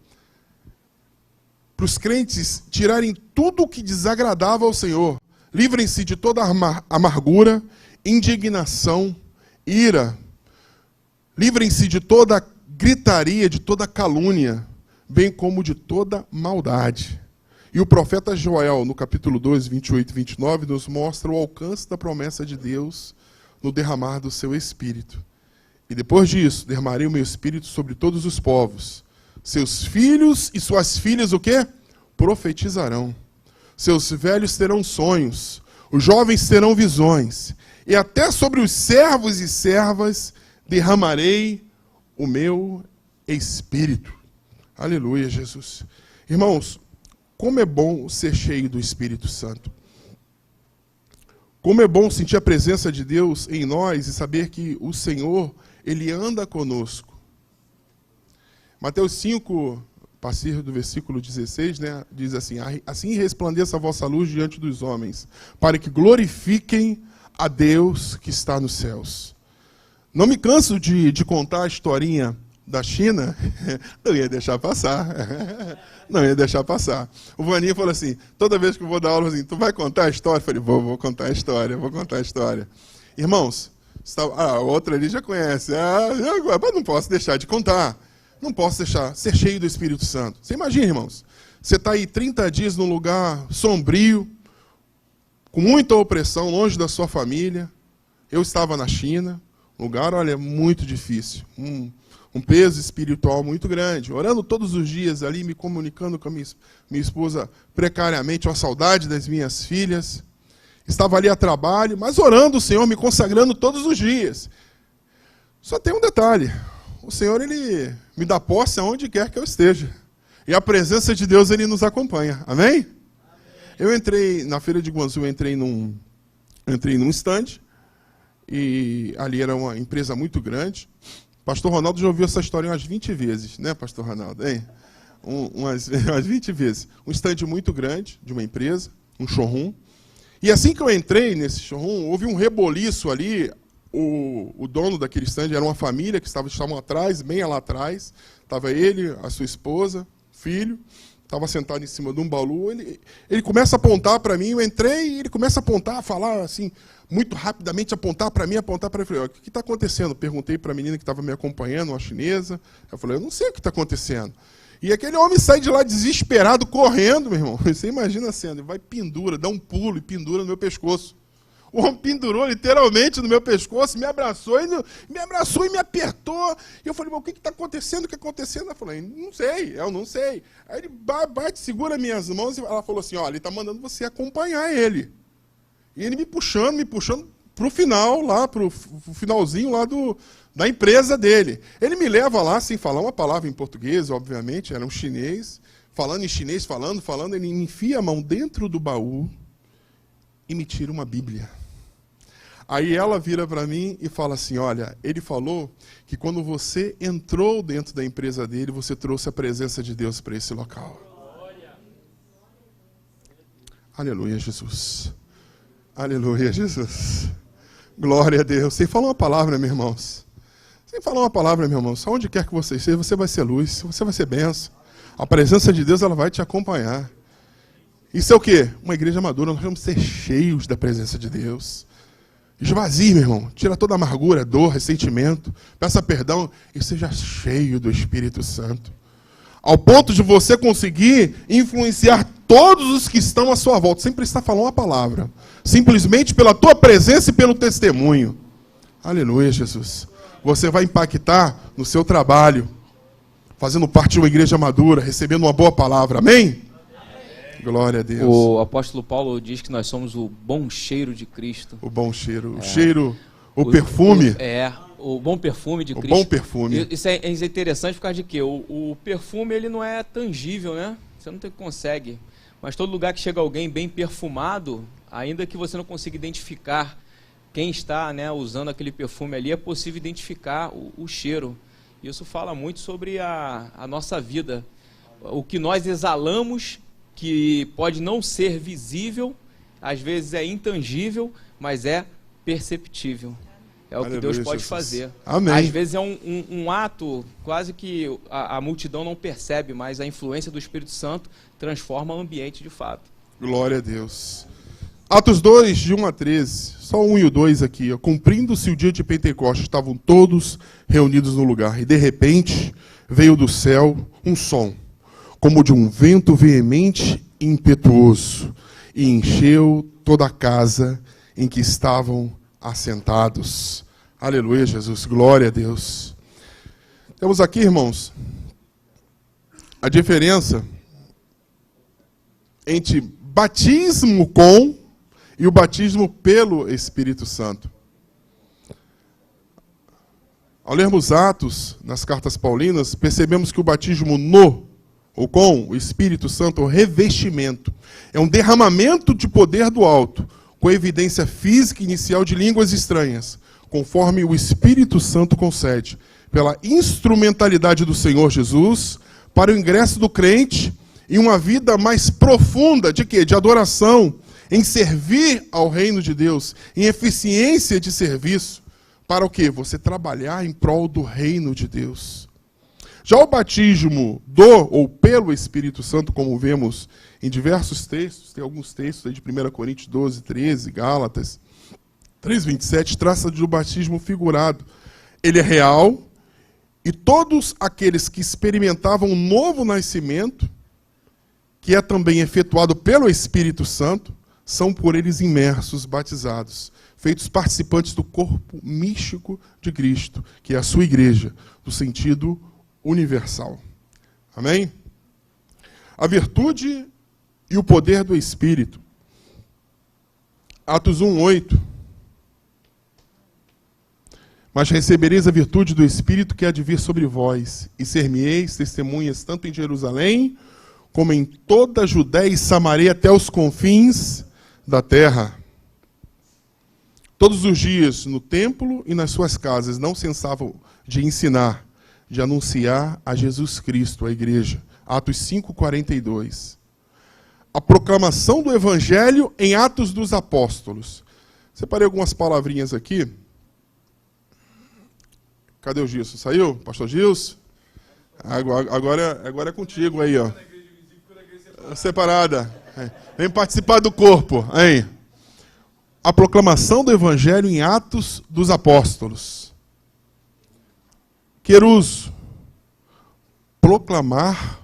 para os crentes tirarem tudo o que desagradava ao Senhor. Livrem-se de toda amargura, indignação, ira. Livrem-se de toda gritaria de toda calúnia, bem como de toda maldade. E o profeta Joel, no capítulo 2, 28 e 29, nos mostra o alcance da promessa de Deus no derramar do seu Espírito. E depois disso, derramarei o meu Espírito sobre todos os povos. Seus filhos e suas filhas, o quê? Profetizarão. Seus velhos terão sonhos. Os jovens terão visões. E até sobre os servos e servas derramarei o meu Espírito. Aleluia, Jesus. Irmãos, como é bom ser cheio do Espírito Santo. Como é bom sentir a presença de Deus em nós e saber que o Senhor, Ele anda conosco. Mateus 5, a partir do versículo 16, né, diz assim: assim resplandeça a vossa luz diante dos homens, para que glorifiquem a Deus que está nos céus. Não me canso de contar a historinha da China, não ia deixar passar. Não ia deixar passar. O Vaninho falou assim, toda vez que eu vou dar aula, assim, tu vai contar a história? Eu falei, vou contar a história, vou contar a história. Irmãos, a outra ali já conhece, mas não posso deixar de contar. Não posso deixar, ser cheio do Espírito Santo. Você imagina, irmãos, você está aí 30 dias num lugar sombrio, com muita opressão, longe da sua família. Eu estava na China, lugar, olha, muito difícil. Um peso espiritual muito grande. Orando todos os dias ali, me comunicando com a minha esposa precariamente, uma saudade das minhas filhas. Estava ali a trabalho, mas orando o Senhor, me consagrando todos os dias. Só tem um detalhe. O Senhor, Ele me dá posse aonde quer que eu esteja. E a presença de Deus, Ele nos acompanha. Amém? Eu entrei, na feira de Guangzhou, eu entrei num stand, e ali era uma empresa muito grande. Pastor Ronaldo já ouviu essa história umas 20 vezes, né, Pastor Ronaldo? Hein? Umas 20 vezes. Um stand muito grande, de uma empresa, um showroom. E assim que eu entrei nesse showroom, houve um reboliço ali. O dono daquele stand era uma família que estavam atrás, bem lá atrás. Estava ele, a sua esposa, filho. Estava sentado em cima de um baú. Ele começa a apontar para mim. Eu entrei e ele começa a apontar, a falar assim, muito rapidamente, apontar para mim. Eu falei, o que está acontecendo? Perguntei para a menina que estava me acompanhando, uma chinesa. Eu falei, eu não sei o que está acontecendo. E aquele homem sai de lá desesperado, correndo, meu irmão. Você imagina a cena. Ele vai, pendura, dá um pulo e pendura no meu pescoço. O homem pendurou literalmente no meu pescoço, me abraçou e me apertou. E eu falei, mas o que está acontecendo? O que está acontecendo? Eu falei, não sei, eu não sei. Aí ele bate, segura minhas mãos e ela falou assim, olha, ele está mandando você acompanhar ele. E ele me puxando para o final, lá, para o finalzinho lá da empresa dele. Ele me leva lá sem falar uma palavra em português, obviamente, era um chinês, falando em chinês, falando, ele me enfia a mão dentro do baú e me tira uma Bíblia. Aí ela vira para mim e fala assim, olha, ele falou que quando você entrou dentro da empresa dele, você trouxe a presença de Deus para esse local. Aleluia, Jesus. Aleluia, Jesus. Glória a Deus. Sem falar uma palavra, meus irmãos. Sem falar uma palavra, meus irmãos. Aonde quer que você esteja, você vai ser luz, você vai ser bênção. A presença de Deus, ela vai te acompanhar. Isso é o quê? Uma igreja madura. Nós vamos ser cheios da presença de Deus. Esvazie, meu irmão. Tira toda a amargura, dor, ressentimento. Peça perdão e seja cheio do Espírito Santo. Ao ponto de você conseguir influenciar todos os que estão à sua volta. Sem precisar falar uma palavra. Simplesmente pela tua presença e pelo testemunho. Aleluia, Jesus. Você vai impactar no seu trabalho. Fazendo parte de uma igreja madura. Recebendo uma boa palavra. Amém? Glória a Deus. O apóstolo Paulo diz que nós somos o bom cheiro de Cristo. O bom cheiro. O cheiro, o perfume. O bom perfume de Cristo. O bom perfume. Isso é interessante por causa de quê? O perfume, ele não é tangível, né? Você não consegue. Mas todo lugar que chega alguém bem perfumado, ainda que você não consiga identificar quem está, né, usando aquele perfume ali, é possível identificar o cheiro. Isso fala muito sobre a nossa vida. O que nós exalamos, que pode não ser visível, às vezes é intangível, mas é perceptível. É o que Deus pode fazer. Amém. Às vezes é um ato quase que a multidão não percebe, mas a influência do Espírito Santo transforma o ambiente de fato. Glória a Deus. Atos 2, de 1 a 13, só 1 e o 2 aqui. Ó. Cumprindo-se o dia de Pentecostes, estavam todos reunidos no lugar. E de repente veio do céu um som, como de um vento veemente e impetuoso, e encheu toda a casa em que estavam assentados. Aleluia, Jesus, glória a Deus. Temos aqui, irmãos, a diferença entre batismo com e o batismo pelo Espírito Santo. Ao lermos Atos, nas cartas paulinas, percebemos que o batismo no ou com o Espírito Santo é um revestimento. É um derramamento de poder do alto, com evidência física inicial de línguas estranhas, conforme o Espírito Santo concede, pela instrumentalidade do Senhor Jesus, para o ingresso do crente em uma vida mais profunda de quê? De adoração, em servir ao reino de Deus, em eficiência de serviço, para o quê? Você trabalhar em prol do reino de Deus. Já o batismo do ou pelo Espírito Santo, como vemos em diversos textos, tem alguns textos aí de 1 Coríntios 12, 13, Gálatas 3, 27, traça de um batismo figurado. Ele é real, e todos aqueles que experimentavam um novo nascimento, que é também efetuado pelo Espírito Santo, são por eles imersos, batizados, feitos participantes do corpo místico de Cristo, que é a sua igreja, no sentido universal. Amém? A virtude e o poder do Espírito. Atos 1, 8. Mas recebereis a virtude do Espírito que há de vir sobre vós, e ser-me-eis testemunhas tanto em Jerusalém, como em toda a Judéia e Samaria, até os confins da terra. Todos os dias, no templo e nas suas casas, não cessavam de ensinar, de anunciar a Jesus Cristo, a igreja. Atos 5, 42. A proclamação do Evangelho em Atos dos Apóstolos. Separei algumas palavrinhas aqui. Cadê o Gilson? Saiu? Pastor Gilson? Agora é contigo aí, ó. Separada. Vem participar do corpo. Aí. A proclamação do Evangelho em Atos dos Apóstolos. Queruso. Proclamar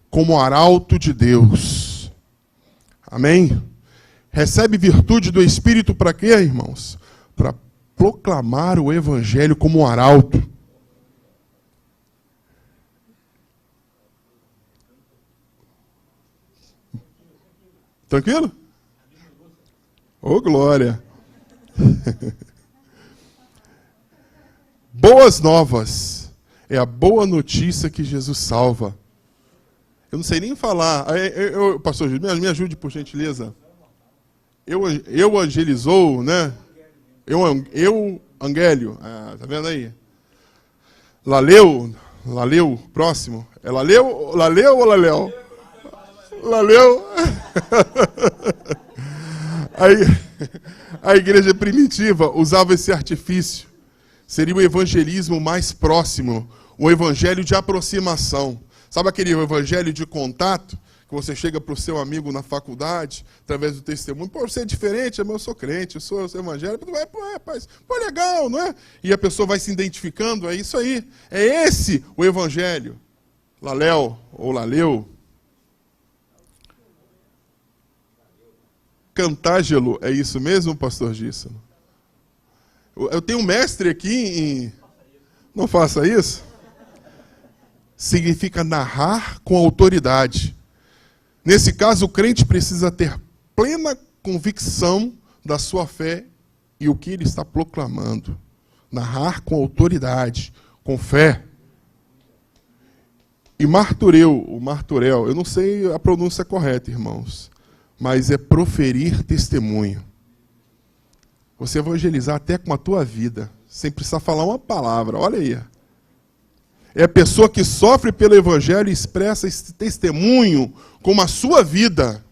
como arauto de Deus. Amém? Recebe virtude do Espírito para quê, irmãos? Para proclamar o Evangelho como um arauto. Tranquilo? Ô, glória! Boas novas. É a boa notícia que Jesus salva. Eu não sei nem falar. Pastor Júlio, me ajude, por gentileza. Eu evangelizou, né? Eu Angélio. Ah, tá vendo aí? Laleu, próximo. É Laleu ou Laléu? Laleu. A igreja primitiva usava esse artifício. Seria o evangelismo mais próximo, o evangelho de aproximação. Sabe aquele evangelho de contato? Que você chega para o seu amigo na faculdade, através do testemunho. Pô, você é diferente, eu sou crente, eu sou evangélico. Pô, legal, não é? E a pessoa vai se identificando, é isso aí. É esse o evangelho. Laléu ou Laleu. Cantágelo, é isso mesmo, pastor Gíssimo? Eu tenho um mestre aqui em... Não faça isso. Significa narrar com autoridade. Nesse caso, o crente precisa ter plena convicção da sua fé e o que ele está proclamando. Narrar com autoridade, com fé. E martureu, eu não sei a pronúncia correta, irmãos, mas é proferir testemunho. Você evangelizar até com a tua vida, sem precisar falar uma palavra, olha aí. É a pessoa que sofre pelo Evangelho e expressa esse testemunho com a sua vida.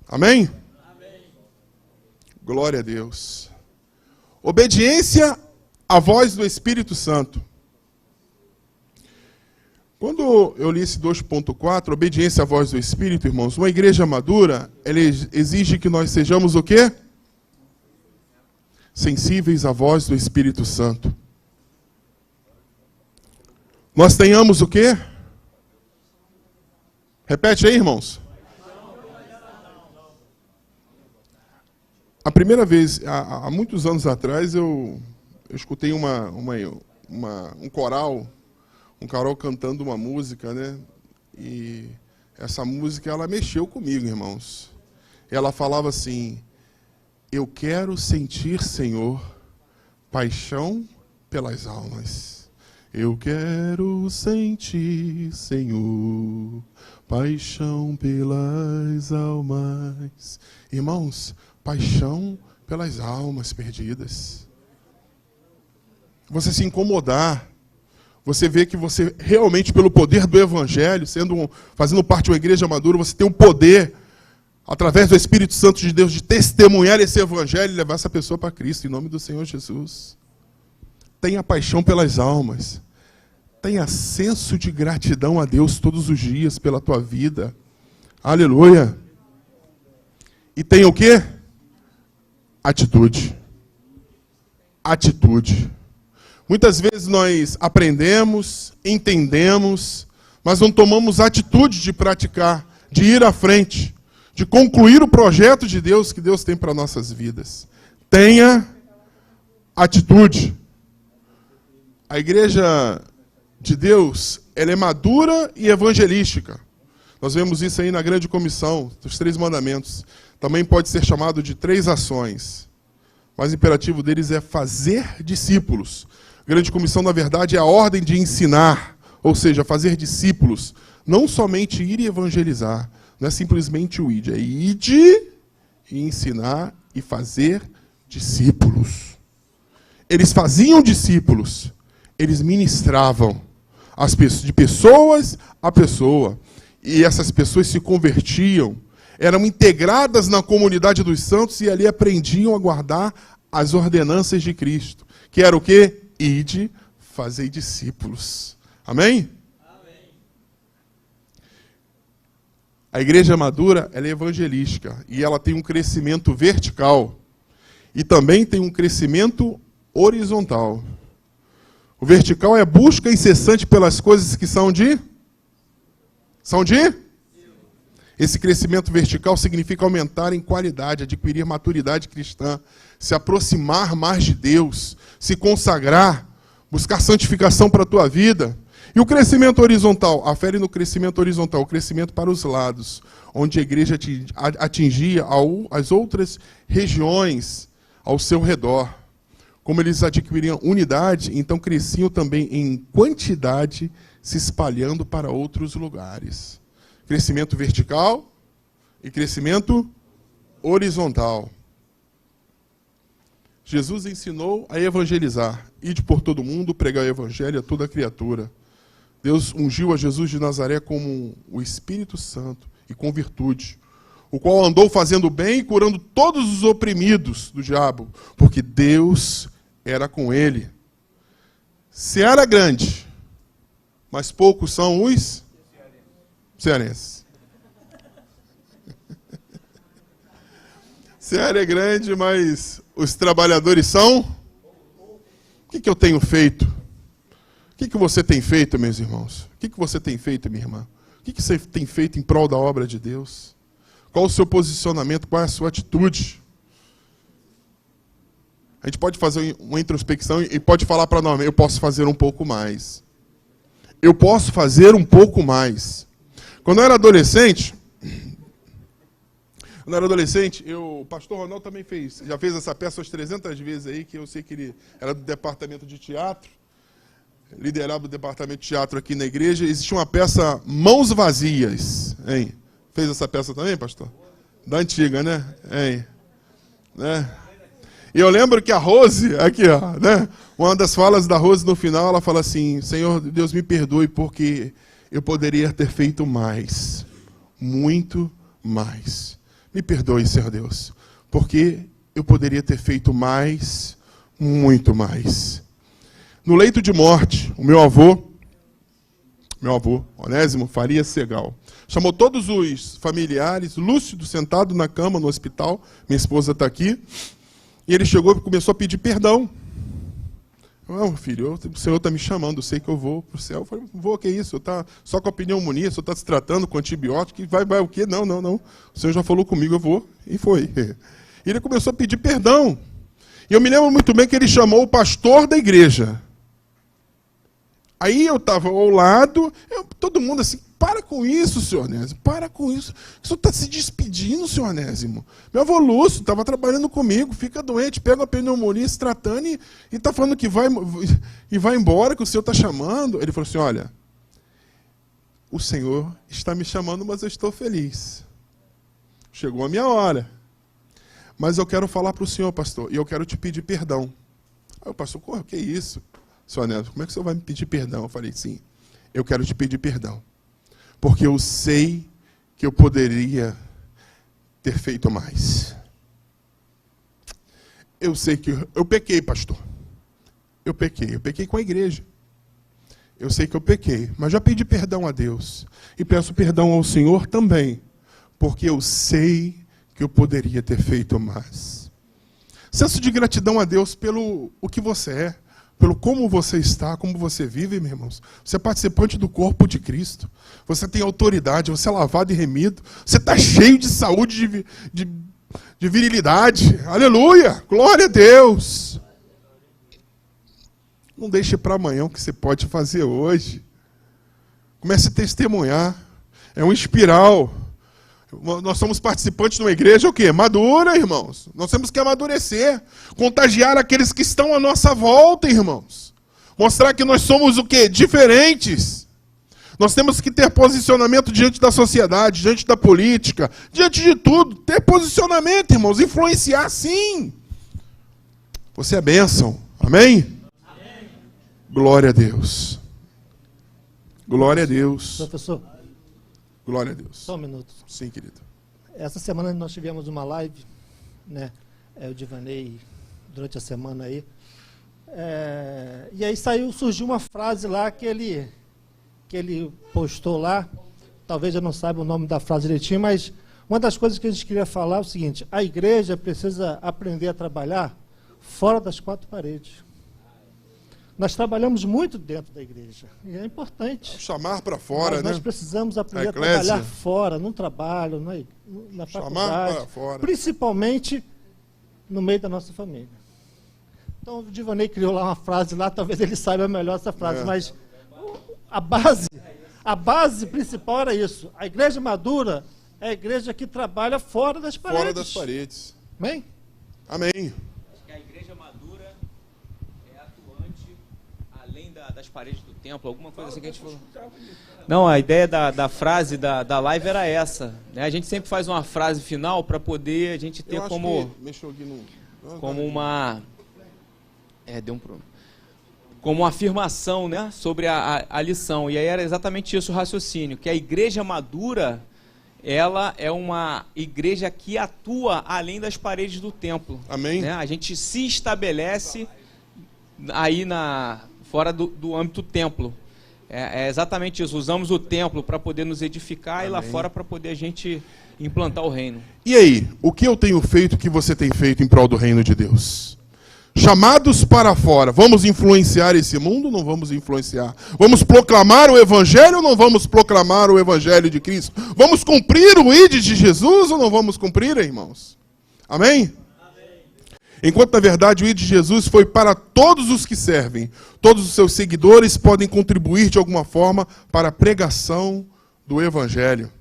Amém? Amém. Glória a Deus. Obediência à voz do Espírito Santo. Quando eu li esse 2.4, obediência à voz do Espírito, irmãos, uma igreja madura, ela exige que nós sejamos o quê? Sensíveis à voz do Espírito Santo. Nós tenhamos o quê? Repete aí, irmãos. A primeira vez, há muitos anos atrás, eu escutei um coral cantando uma música, né? E essa música, ela mexeu comigo, irmãos. Ela falava assim: eu quero sentir, Senhor, paixão pelas almas. Eu quero sentir, Senhor, paixão pelas almas. Irmãos, paixão pelas almas perdidas. Você se incomodar. Você vê que você realmente, pelo poder do Evangelho, fazendo parte de uma igreja madura, você tem o poder, através do Espírito Santo de Deus, de testemunhar esse Evangelho e levar essa pessoa para Cristo, em nome do Senhor Jesus. Tenha paixão pelas almas. Tenha senso de gratidão a Deus todos os dias pela tua vida. Aleluia. E tenha o quê? Atitude. Atitude. Muitas vezes nós aprendemos, entendemos, mas não tomamos atitude de praticar, de ir à frente, de concluir o projeto de Deus que Deus tem para nossas vidas. Tenha atitude. A igreja de Deus, ela é madura e evangelística. Nós vemos isso aí na grande comissão, dos 3 mandamentos. Também pode ser chamado de 3 ações. O mais imperativo deles é fazer discípulos. A grande comissão, na verdade, é a ordem de ensinar, ou seja, fazer discípulos. Não somente ir e evangelizar, não é simplesmente o id, é ide e ensinar e fazer discípulos. Eles faziam discípulos, eles ministravam de pessoas a pessoa, e essas pessoas se convertiam, eram integradas na comunidade dos santos e ali aprendiam a guardar as ordenanças de Cristo, que era o quê? Ide, fazei discípulos. Amém? Amém. A igreja madura, ela é evangelística e ela tem um crescimento vertical e também tem um crescimento horizontal. O vertical é a busca incessante pelas coisas que são de? Esse crescimento vertical significa aumentar em qualidade, adquirir maturidade cristã, se aproximar mais de Deus, se consagrar, buscar santificação para a tua vida. E o crescimento horizontal, afere no crescimento horizontal, o crescimento para os lados, onde a igreja atingia as outras regiões ao seu redor. Como eles adquiriam unidade, então cresciam também em quantidade, se espalhando para outros lugares. Crescimento vertical e crescimento horizontal. Jesus ensinou a evangelizar. Ide por todo mundo, pregar o evangelho a toda criatura. Deus ungiu a Jesus de Nazaré como o Espírito Santo e com virtude, o qual andou fazendo bem e curando todos os oprimidos do diabo, porque Deus era com ele. Seara grande, mas poucos são os cearenses. Seara é grande, mas os trabalhadores são? O que eu tenho feito? O que você tem feito, meus irmãos? O que você tem feito, minha irmã? O que você tem feito em prol da obra de Deus? Qual o seu posicionamento? Qual é a sua atitude? A gente pode fazer uma introspecção e pode falar para nós: eu posso fazer um pouco mais. Eu posso fazer um pouco mais. Quando eu era adolescente, o pastor Ronaldo também já fez essa peça umas 300 vezes aí, que eu sei que ele era do departamento de teatro, liderava o departamento de teatro aqui na igreja. Existia uma peça Mãos Vazias, hein? Fez essa peça também, pastor? Da antiga, né? Hein? Né? E eu lembro que a Rose, aqui, ó, né? Uma das falas da Rose no final, ela fala assim: Senhor, Deus me perdoe porque eu poderia ter feito mais, muito mais. Me perdoe, Senhor Deus, porque eu poderia ter feito mais, muito mais. No leito de morte, o meu avô, meu avô, Onésimo Faria Segal. Chamou todos os familiares, lúcido, sentado na cama no hospital, minha esposa está aqui, e ele chegou e começou a pedir perdão. Não, filho, o Senhor está me chamando, eu sei que eu vou para o céu. Eu falei, vou, que isso? Tá só com a pneumonia, o Senhor está se tratando com antibiótico, vai o quê? Não. O Senhor já falou comigo, eu vou. E foi. E ele começou a pedir perdão. E eu me lembro muito bem que ele chamou o pastor da igreja. Aí eu estava ao lado, todo mundo assim, para com isso, senhor Onésimo, para com isso. O senhor está se despedindo, senhor Onésimo. Meu avô Lúcio estava trabalhando comigo, fica doente, pega a pneumonia, se tratando e está falando que vai embora, que o senhor está chamando. Ele falou assim, olha, o senhor está me chamando, mas eu estou feliz. Chegou a minha hora. Mas eu quero falar para o senhor, pastor, e eu quero te pedir perdão. Aí o pastor, o que é isso? Senhor Onésimo, como é que o senhor vai me pedir perdão? Eu falei, sim, eu quero te pedir perdão. Porque eu sei que eu poderia ter feito mais. Eu sei que eu pequei, pastor. Eu pequei com a igreja. Eu sei que eu pequei, mas já pedi perdão a Deus. E peço perdão ao Senhor também, porque eu sei que eu poderia ter feito mais. Senso de gratidão a Deus pelo o que você é, pelo como você está, como você vive, meus irmãos. Você é participante do corpo de Cristo. Você tem autoridade, você é lavado e remido. Você está cheio de saúde, de virilidade. Aleluia! Glória a Deus! Não deixe para amanhã o que você pode fazer hoje. Comece a testemunhar. É uma espiral. Nós somos participantes de uma igreja, o quê? Madura, irmãos. Nós temos que amadurecer. Contagiar aqueles que estão à nossa volta, irmãos. Mostrar que nós somos o quê? Diferentes. Nós temos que ter posicionamento diante da sociedade, diante da política, diante de tudo. Ter posicionamento, irmãos. Influenciar, sim. Você é bênção. Amém? Amém. Glória a Deus. Glória a Deus. Professor. Glória a Deus. Só um minuto. Sim, querido. Essa semana nós tivemos uma live, né? O Divanei, durante a semana aí. E aí surgiu uma frase lá que ele postou lá. Talvez eu não saiba o nome da frase direitinho, mas uma das coisas que a gente queria falar é o seguinte: a igreja precisa aprender a trabalhar fora das quatro paredes. Nós trabalhamos muito dentro da igreja, e é importante. Chamar para fora, mas né? Nós precisamos aprender a trabalhar fora, no trabalho, na faculdade. Chamar para fora. Principalmente no meio da nossa família. Então, o Divanei criou lá uma frase lá, talvez ele saiba melhor essa frase, mas a base principal era isso. A igreja madura é a igreja que trabalha fora das paredes. Fora das paredes. Amém? Amém. A igreja madura é atuante além das paredes do templo, alguma coisa assim que a gente falou. Não, a ideia da frase da live era essa, né? A gente sempre faz uma frase final para poder a gente ter como uma deu um problema, como uma afirmação, né, sobre a lição. E aí era exatamente isso o raciocínio, que a igreja madura, ela é uma igreja que atua além das paredes do templo. Amém. Né? A gente se estabelece aí fora do âmbito do templo. É exatamente isso. Usamos o templo para poder nos edificar. Amém. E lá fora para poder a gente implantar o reino. E aí, o que eu tenho feito, que você tem feito em prol do reino de Deus? Chamados para fora, vamos influenciar esse mundo ou não vamos influenciar? Vamos proclamar o evangelho ou não vamos proclamar o evangelho de Cristo? Vamos cumprir o ID de Jesus ou não vamos cumprir, irmãos? Amém? Amém. Enquanto, na verdade, o ID de Jesus foi para todos os que servem. Todos os seus seguidores podem contribuir de alguma forma para a pregação do evangelho.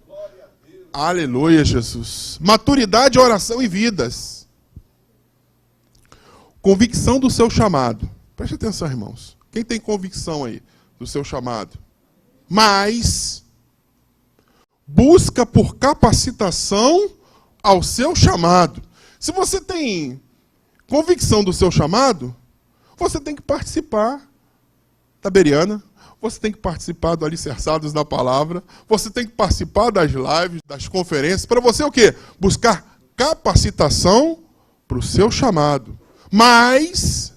Aleluia, Jesus. Maturidade, oração e vidas. Convicção do seu chamado. Preste atenção, irmãos. Quem tem convicção aí do seu chamado? Mas busca por capacitação ao seu chamado. Se você tem convicção do seu chamado, você tem que participar da Bereana, você tem que participar do Alicerçados da Palavra, você tem que participar das lives, das conferências, para você o quê? Buscar capacitação para o seu chamado. Mas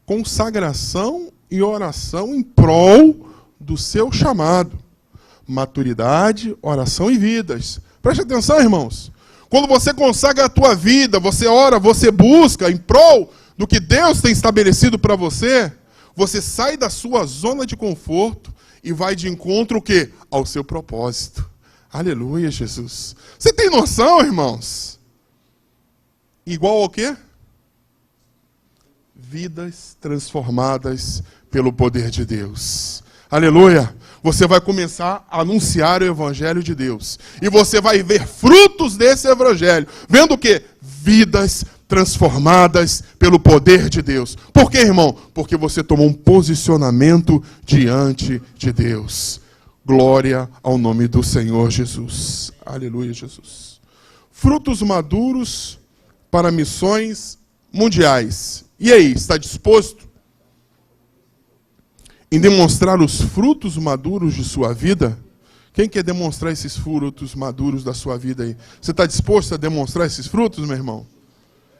consagração e oração em prol do seu chamado. Maturidade, oração e vidas. Preste atenção, irmãos. Quando você consagra a tua vida, você ora, você busca em prol do que Deus tem estabelecido para você, você sai da sua zona de conforto e vai de encontro o quê? Ao seu propósito. Aleluia, Jesus. Você tem noção, irmãos? Igual ao quê? Vidas transformadas pelo poder de Deus. Aleluia. Você vai começar a anunciar o Evangelho de Deus. E você vai ver frutos desse Evangelho. Vendo o quê? Vidas transformadas pelo poder de Deus. Por quê, irmão? Porque você tomou um posicionamento diante de Deus. Glória ao nome do Senhor Jesus. Aleluia, Jesus. Frutos maduros para missões mundiais. E aí, está disposto em demonstrar os frutos maduros de sua vida? Quem quer demonstrar esses frutos maduros da sua vida aí? Você está disposto a demonstrar esses frutos, meu irmão?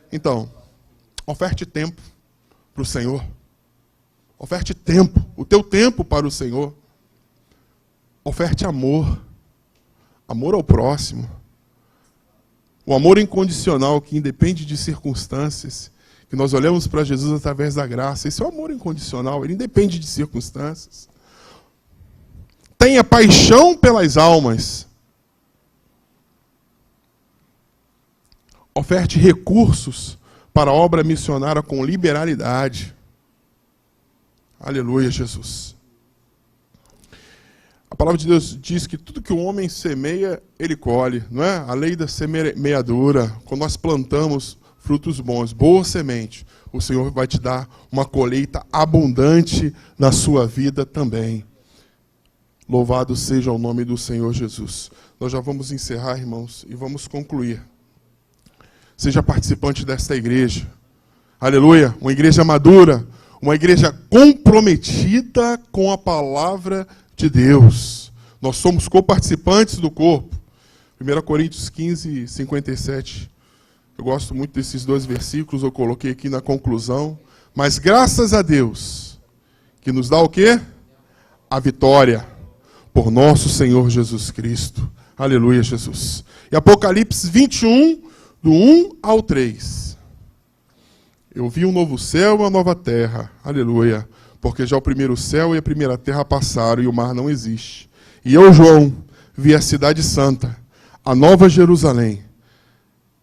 Então, oferte tempo para o Senhor. Oferte tempo, o teu tempo para o Senhor. Oferte amor. Amor ao próximo. O amor incondicional que independe de circunstâncias. Que nós olhamos para Jesus através da graça. Esse é o amor incondicional, ele independe de circunstâncias. Tenha paixão pelas almas. Oferte recursos para a obra missionária com liberalidade. Aleluia, Jesus. A palavra de Deus diz que tudo que o homem semeia, ele colhe. Não é? A lei da semeadura. Quando nós plantamos frutos bons, boa semente, o Senhor vai te dar uma colheita abundante na sua vida também. Louvado seja o nome do Senhor Jesus. Nós já vamos encerrar, irmãos, e vamos concluir. Seja participante desta igreja. Aleluia, uma igreja madura, uma igreja comprometida com a palavra de Deus. Nós somos coparticipantes do corpo. 1 Coríntios 15, 57. Eu gosto muito desses dois versículos, eu coloquei aqui na conclusão. Mas graças a Deus, que nos dá o quê? A vitória, por nosso Senhor Jesus Cristo. Aleluia, Jesus. E Apocalipse 21, do 1 ao 3. Eu vi um novo céu e uma nova terra. Aleluia. Porque já o primeiro céu e a primeira terra passaram e o mar não existe. E eu, João, vi a cidade santa, a nova Jerusalém,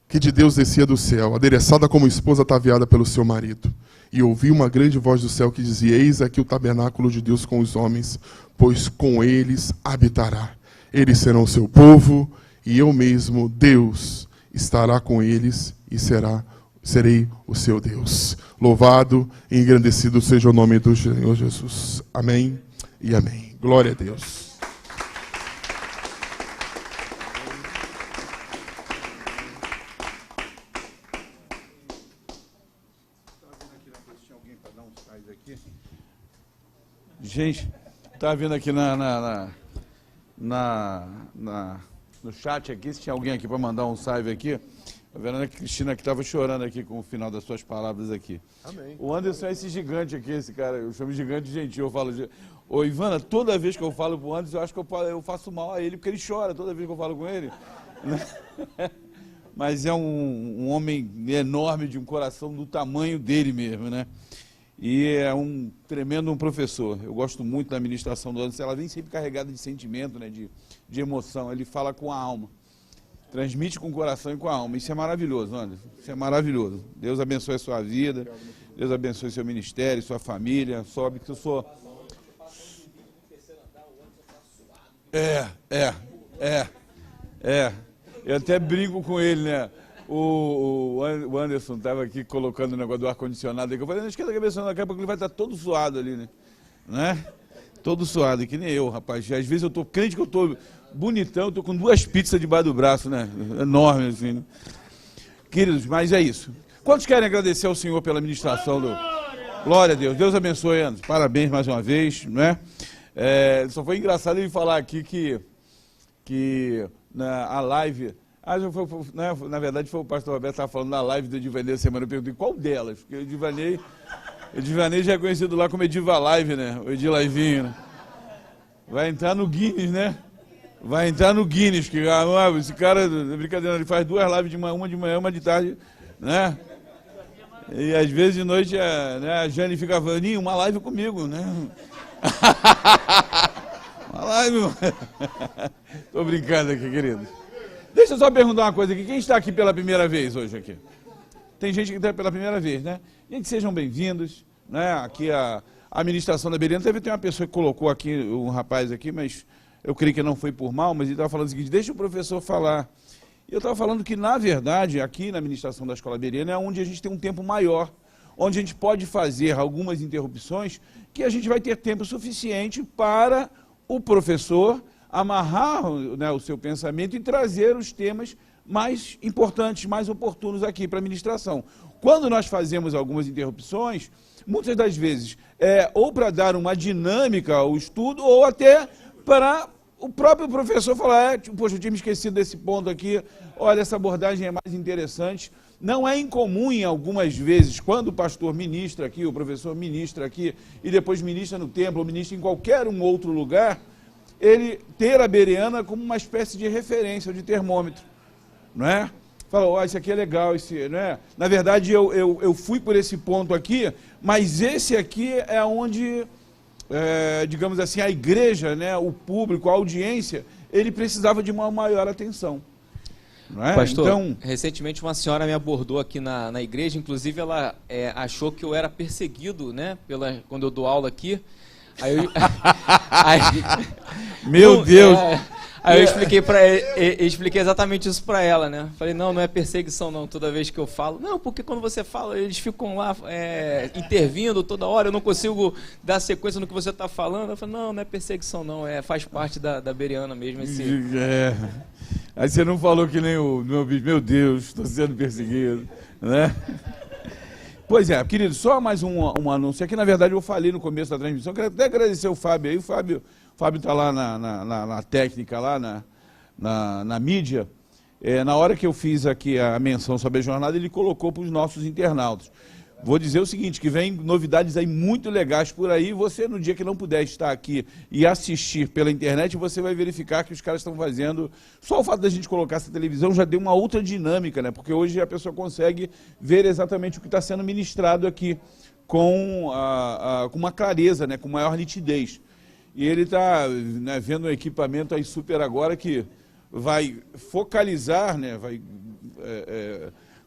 que de Deus descia do céu, adereçada como esposa ataviada pelo seu marido. E ouvi uma grande voz do céu que dizia: eis aqui o tabernáculo de Deus com os homens, pois com eles habitará. Eles serão o seu povo, e eu mesmo, Deus, estará com eles e serei o seu Deus. Louvado e engrandecido seja o nome do Senhor Jesus. Amém e amém. Glória a Deus. Gente, está vindo aqui no chat aqui, se tinha alguém aqui para mandar um salve aqui. A Verônica Cristina que estava chorando aqui com o final das suas palavras aqui. Amém. O Anderson é esse gigante aqui, esse cara, eu chamo de gigante gentil, eu falo de... Ô Ivana, toda vez que eu falo pro Anderson, eu acho que eu faço mal a ele, porque ele chora toda vez que eu falo com ele. Mas é um homem enorme, de um coração do tamanho dele mesmo, né? E é um tremendo professor. Eu gosto muito da ministração do Anderson. Ela vem sempre carregada de sentimento, né, de emoção. Ele fala com a alma. Transmite com o coração e com a alma. Isso é maravilhoso, Anderson. Isso é maravilhoso. Deus abençoe a sua vida. Deus abençoe seu ministério, sua família. Sobe que eu sou... Eu até brinco com ele, né? O Anderson estava aqui colocando o negócio do ar-condicionado aí, que eu falei, não esquenta a cabeça, daqui a pouco ele vai estar todo suado ali, né? Todo suado, que nem eu, rapaz. Às vezes eu tô crente que eu tô bonitão, eu tô com 2 pizzas debaixo do braço, né? Enorme, assim. Né? Queridos, mas é isso. Quantos querem agradecer ao Senhor pela ministração do... Glória a Deus. Deus abençoe, Anderson. Parabéns mais uma vez, né? Só foi engraçado ele falar aqui que a live... na verdade, foi o pastor Roberto que estava falando na live do Edivanei semana. Eu perguntei qual delas, porque o Edivanei já é conhecido lá como Ediva Live, né? O Edi Livinho, né? Vai entrar no Guinness, né? Vai entrar no Guinness, que esse cara, brincadeira, ele faz 2 lives, uma de manhã, uma de tarde, né? E às vezes de noite a Jane fica falando, uma live comigo, né? Uma live. Tô brincando aqui, querido. Deixa eu só perguntar uma coisa aqui. Quem está aqui pela primeira vez hoje aqui? Tem gente que está pela primeira vez, né? Gente, sejam bem-vindos, né? Aqui a administração da Bereana. Deve ter uma pessoa que colocou aqui, um rapaz aqui, mas eu creio que não foi por mal, mas ele estava falando o seguinte, deixa o professor falar. E eu estava falando que, na verdade, aqui na administração da Escola Bereana é onde a gente tem um tempo maior, onde a gente pode fazer algumas interrupções, que a gente vai ter tempo suficiente para o professor amarrar, né, o seu pensamento e trazer os temas mais importantes, mais oportunos aqui para a administração. Quando nós fazemos algumas interrupções, muitas das vezes, ou para dar uma dinâmica ao estudo, ou até para o próprio professor falar, poxa, eu tinha me esquecido desse ponto aqui, olha, essa abordagem é mais interessante. Não é incomum, em algumas vezes, quando o pastor ministra aqui, o professor ministra aqui, e depois ministra no templo, ou ministra em qualquer um outro lugar, ele ter a Bereana como uma espécie de referência, de termômetro, não é? Fala, ó, isso aqui é legal, não é? Na verdade, eu fui por esse ponto aqui, mas esse aqui é onde, digamos assim, a igreja, né, o público, a audiência, ele precisava de uma maior atenção. Não é? Pastor, então, recentemente uma senhora me abordou aqui na igreja, inclusive ela achou que eu era perseguido, né, quando eu dou aula aqui. Aí eu, meu Deus! Aí eu expliquei exatamente isso para ela, né? Falei, não é perseguição não, toda vez que eu falo. Não, porque quando você fala, eles ficam lá intervindo toda hora, eu não consigo dar sequência no que você está falando. Eu falei, não é perseguição não, faz parte da Bereana mesmo. Aí você não falou que nem o meu bicho, meu Deus, estou sendo perseguido, né? Pois é, querido, só mais um anúncio aqui, na verdade eu falei no começo da transmissão, quero até agradecer o Fábio aí, o Fábio está lá na técnica, lá na mídia, na hora que eu fiz aqui a menção sobre a jornada, ele colocou para os nossos internautas. Vou dizer o seguinte, que vem novidades aí muito legais por aí, você no dia que não puder estar aqui e assistir pela internet, você vai verificar que os caras estão fazendo, só o fato da gente colocar essa televisão já deu uma outra dinâmica, né? Porque hoje a pessoa consegue ver exatamente o que está sendo ministrado aqui com uma clareza, né? Com maior nitidez. E ele está, né, vendo um equipamento aí super agora que vai focalizar, né? Vai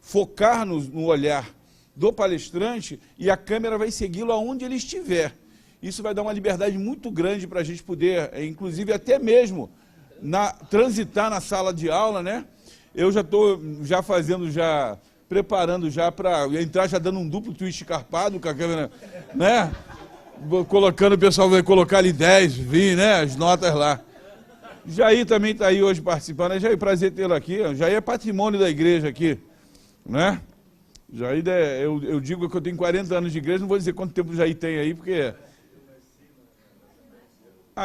focar no olhar do palestrante e a câmera vai segui-lo aonde ele estiver. Isso vai dar uma liberdade muito grande para a gente poder, inclusive até mesmo, transitar na sala de aula, né? Eu já estou preparando para entrar, já dando um duplo twist carpado com a câmera, né? Colocando, o pessoal vai colocar ali 10, 20, né? As notas lá. Jair também está aí hoje participando, né? Jair, prazer tê-lo aqui. Jair é patrimônio da igreja aqui, né? Jair, eu digo que eu tenho 40 anos de igreja, não vou dizer quanto tempo o Jair tem aí, porque...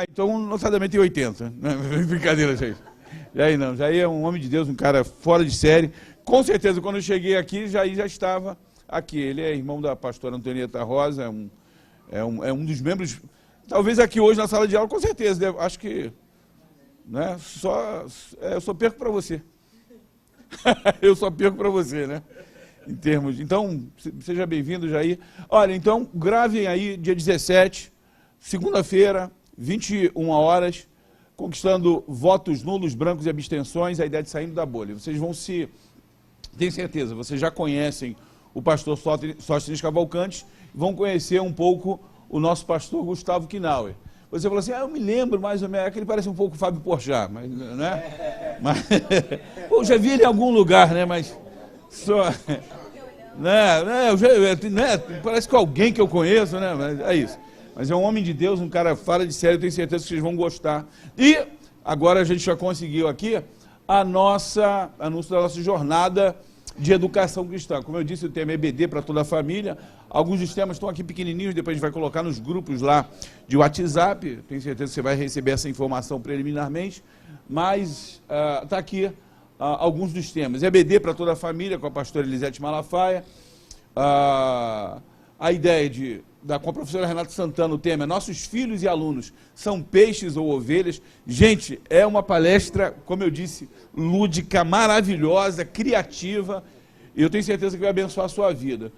então, notadamente tem 80. Né? Brincadeira, Jair. Jair não, Jair é um homem de Deus, um cara fora de série. Com certeza, quando eu cheguei aqui, Jair já estava aqui. Ele é irmão da pastora Antonieta Rosa, é um dos membros... Talvez aqui hoje na sala de aula, com certeza, acho que... Né, eu só perco para você. Eu só perco para você, né? Em termos, então, seja bem-vindo, Jair. Olha, então, gravem aí, dia 17, segunda-feira, 21 horas, conquistando votos nulos, brancos e abstenções, a ideia de saindo da bolha. Vocês vão tenho certeza, vocês já conhecem o pastor Sóstenes Cavalcantes, vão conhecer um pouco o nosso pastor Gustavo Knauer. Você falou assim, eu me lembro mais ou menos, que ele parece um pouco o Fábio Porchat, mas, né? Eu já vi ele em algum lugar, né? Mas... parece que alguém que eu conheço, né? Mas é isso. Mas é um homem de Deus, um cara fora de série, eu tenho certeza que vocês vão gostar. E agora a gente já conseguiu aqui anúncio da nossa jornada de educação cristã. Como eu disse, o tema é EBD para toda a família. Alguns dos temas estão aqui pequenininhos, depois a gente vai colocar nos grupos lá de WhatsApp. Tenho certeza que você vai receber essa informação preliminarmente. Mas está aqui alguns dos temas. EBD para toda a família, com a pastora Elisete Malafaia. A ideia de com a professora Renata Santana, o tema é Nossos Filhos e Alunos são Peixes ou Ovelhas. Gente, é uma palestra, como eu disse, lúdica, maravilhosa, criativa, e eu tenho certeza que vai abençoar a sua vida.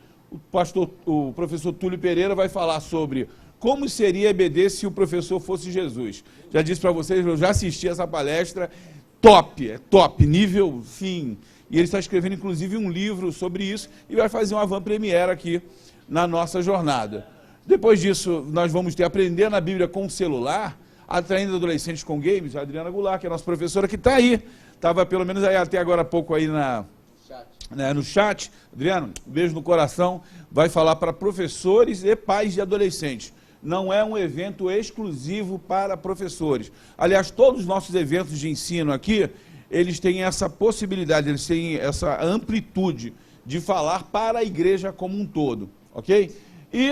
O professor Túlio Pereira vai falar sobre como seria a EBD se o professor fosse Jesus. Já disse para vocês, eu já assisti essa palestra, top, nível, sim. E ele está escrevendo, inclusive, um livro sobre isso e vai fazer uma avant-première aqui na nossa jornada. Depois disso, nós vamos ter Aprendendo a Bíblia com o Celular, Atraindo Adolescentes com Games, a Adriana Goulart, que é a nossa professora, que está aí. Estava, pelo menos, aí, até agora há pouco aí no chat. Adriano, beijo no coração. Vai falar para professores e pais de adolescentes. Não é um evento exclusivo para professores. Aliás, todos os nossos eventos de ensino aqui, eles têm essa possibilidade, eles têm essa amplitude de falar para a igreja como um todo, ok? E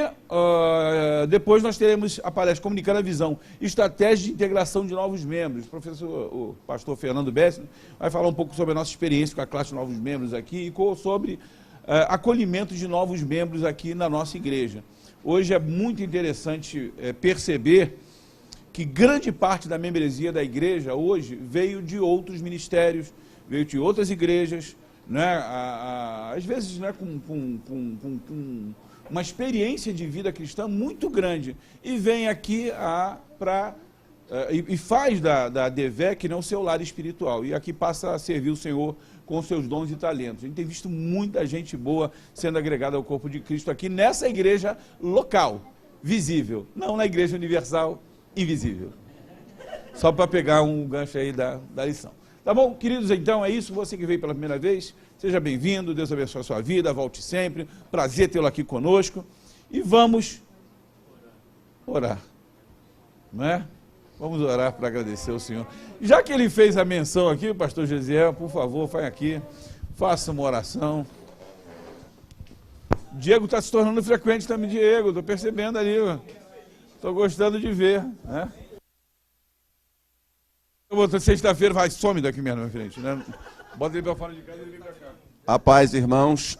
depois nós teremos a palestra Comunicando a Visão, Estratégia de Integração de Novos Membros. O pastor Fernando Bessner vai falar um pouco sobre a nossa experiência com a classe de novos membros aqui e sobre acolhimento de novos membros aqui na nossa igreja. Hoje é muito interessante perceber que grande parte da membresia da igreja hoje veio de outros ministérios, veio de outras igrejas, né? Às vezes, né, com uma experiência de vida cristã muito grande, e vem aqui e faz da DEVEC, não, seu lar espiritual, e aqui passa a servir o Senhor com seus dons e talentos. A gente tem visto muita gente boa sendo agregada ao corpo de Cristo aqui nessa igreja local, visível, não na igreja universal, invisível. Só para pegar um gancho aí da lição. Tá bom, queridos, então é isso. Você que veio pela primeira vez, seja bem-vindo, Deus abençoe a sua vida, volte sempre, prazer tê-lo aqui conosco. E vamos orar, não é? Vamos orar para agradecer ao Senhor. Já que ele fez a menção aqui, o pastor Gesiel, por favor, vai aqui, faça uma oração. Diego está se tornando frequente também, Diego, estou percebendo ali, estou gostando de ver, né? Sexta-feira vai, some daqui mesmo, na frente, né? Bota ele para fora de casa e ele vem para cá. A paz, irmãos.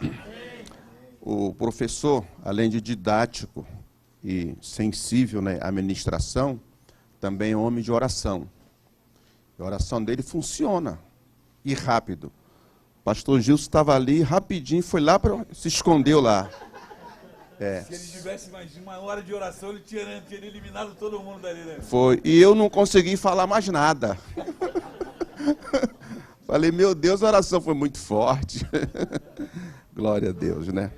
O professor, além de didático e sensível, né, à ministração, também é homem de oração. A oração dele funciona, e rápido. O pastor Gilson estava ali, rapidinho, foi lá, se escondeu lá. Se ele tivesse mais uma hora de oração, ele tinha eliminado todo mundo dali, né? Foi, e eu não consegui falar mais nada. Falei, meu Deus, a oração foi muito forte. Glória a Deus, né?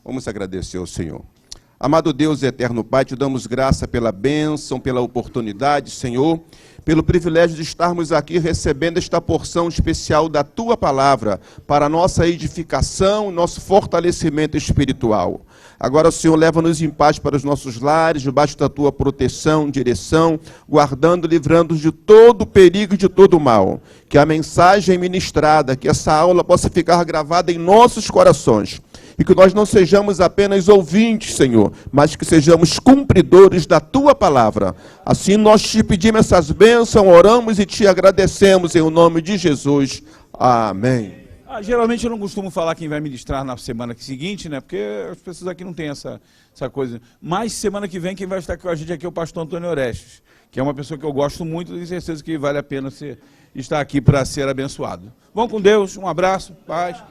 Vamos agradecer ao Senhor. Amado Deus e eterno Pai, te damos graça pela bênção, pela oportunidade, Senhor, pelo privilégio de estarmos aqui recebendo esta porção especial da Tua Palavra para a nossa edificação, nosso fortalecimento espiritual. Agora, Senhor, leva-nos em paz para os nossos lares, debaixo da Tua proteção, direção, guardando, livrando-nos de todo perigo e de todo mal. Que a mensagem ministrada, que essa aula possa ficar gravada em nossos corações. E que nós não sejamos apenas ouvintes, Senhor, mas que sejamos cumpridores da Tua Palavra. Assim nós te pedimos essas bênçãos, oramos e te agradecemos em nome de Jesus. Amém. Geralmente eu não costumo falar quem vai ministrar na semana seguinte, né? Porque as pessoas aqui não têm essa coisa. Mas semana que vem quem vai estar com a gente aqui é o pastor Antônio Orestes, que é uma pessoa que eu gosto muito e tenho certeza que vale a pena estar aqui para ser abençoado. Vão com Deus, um abraço, paz.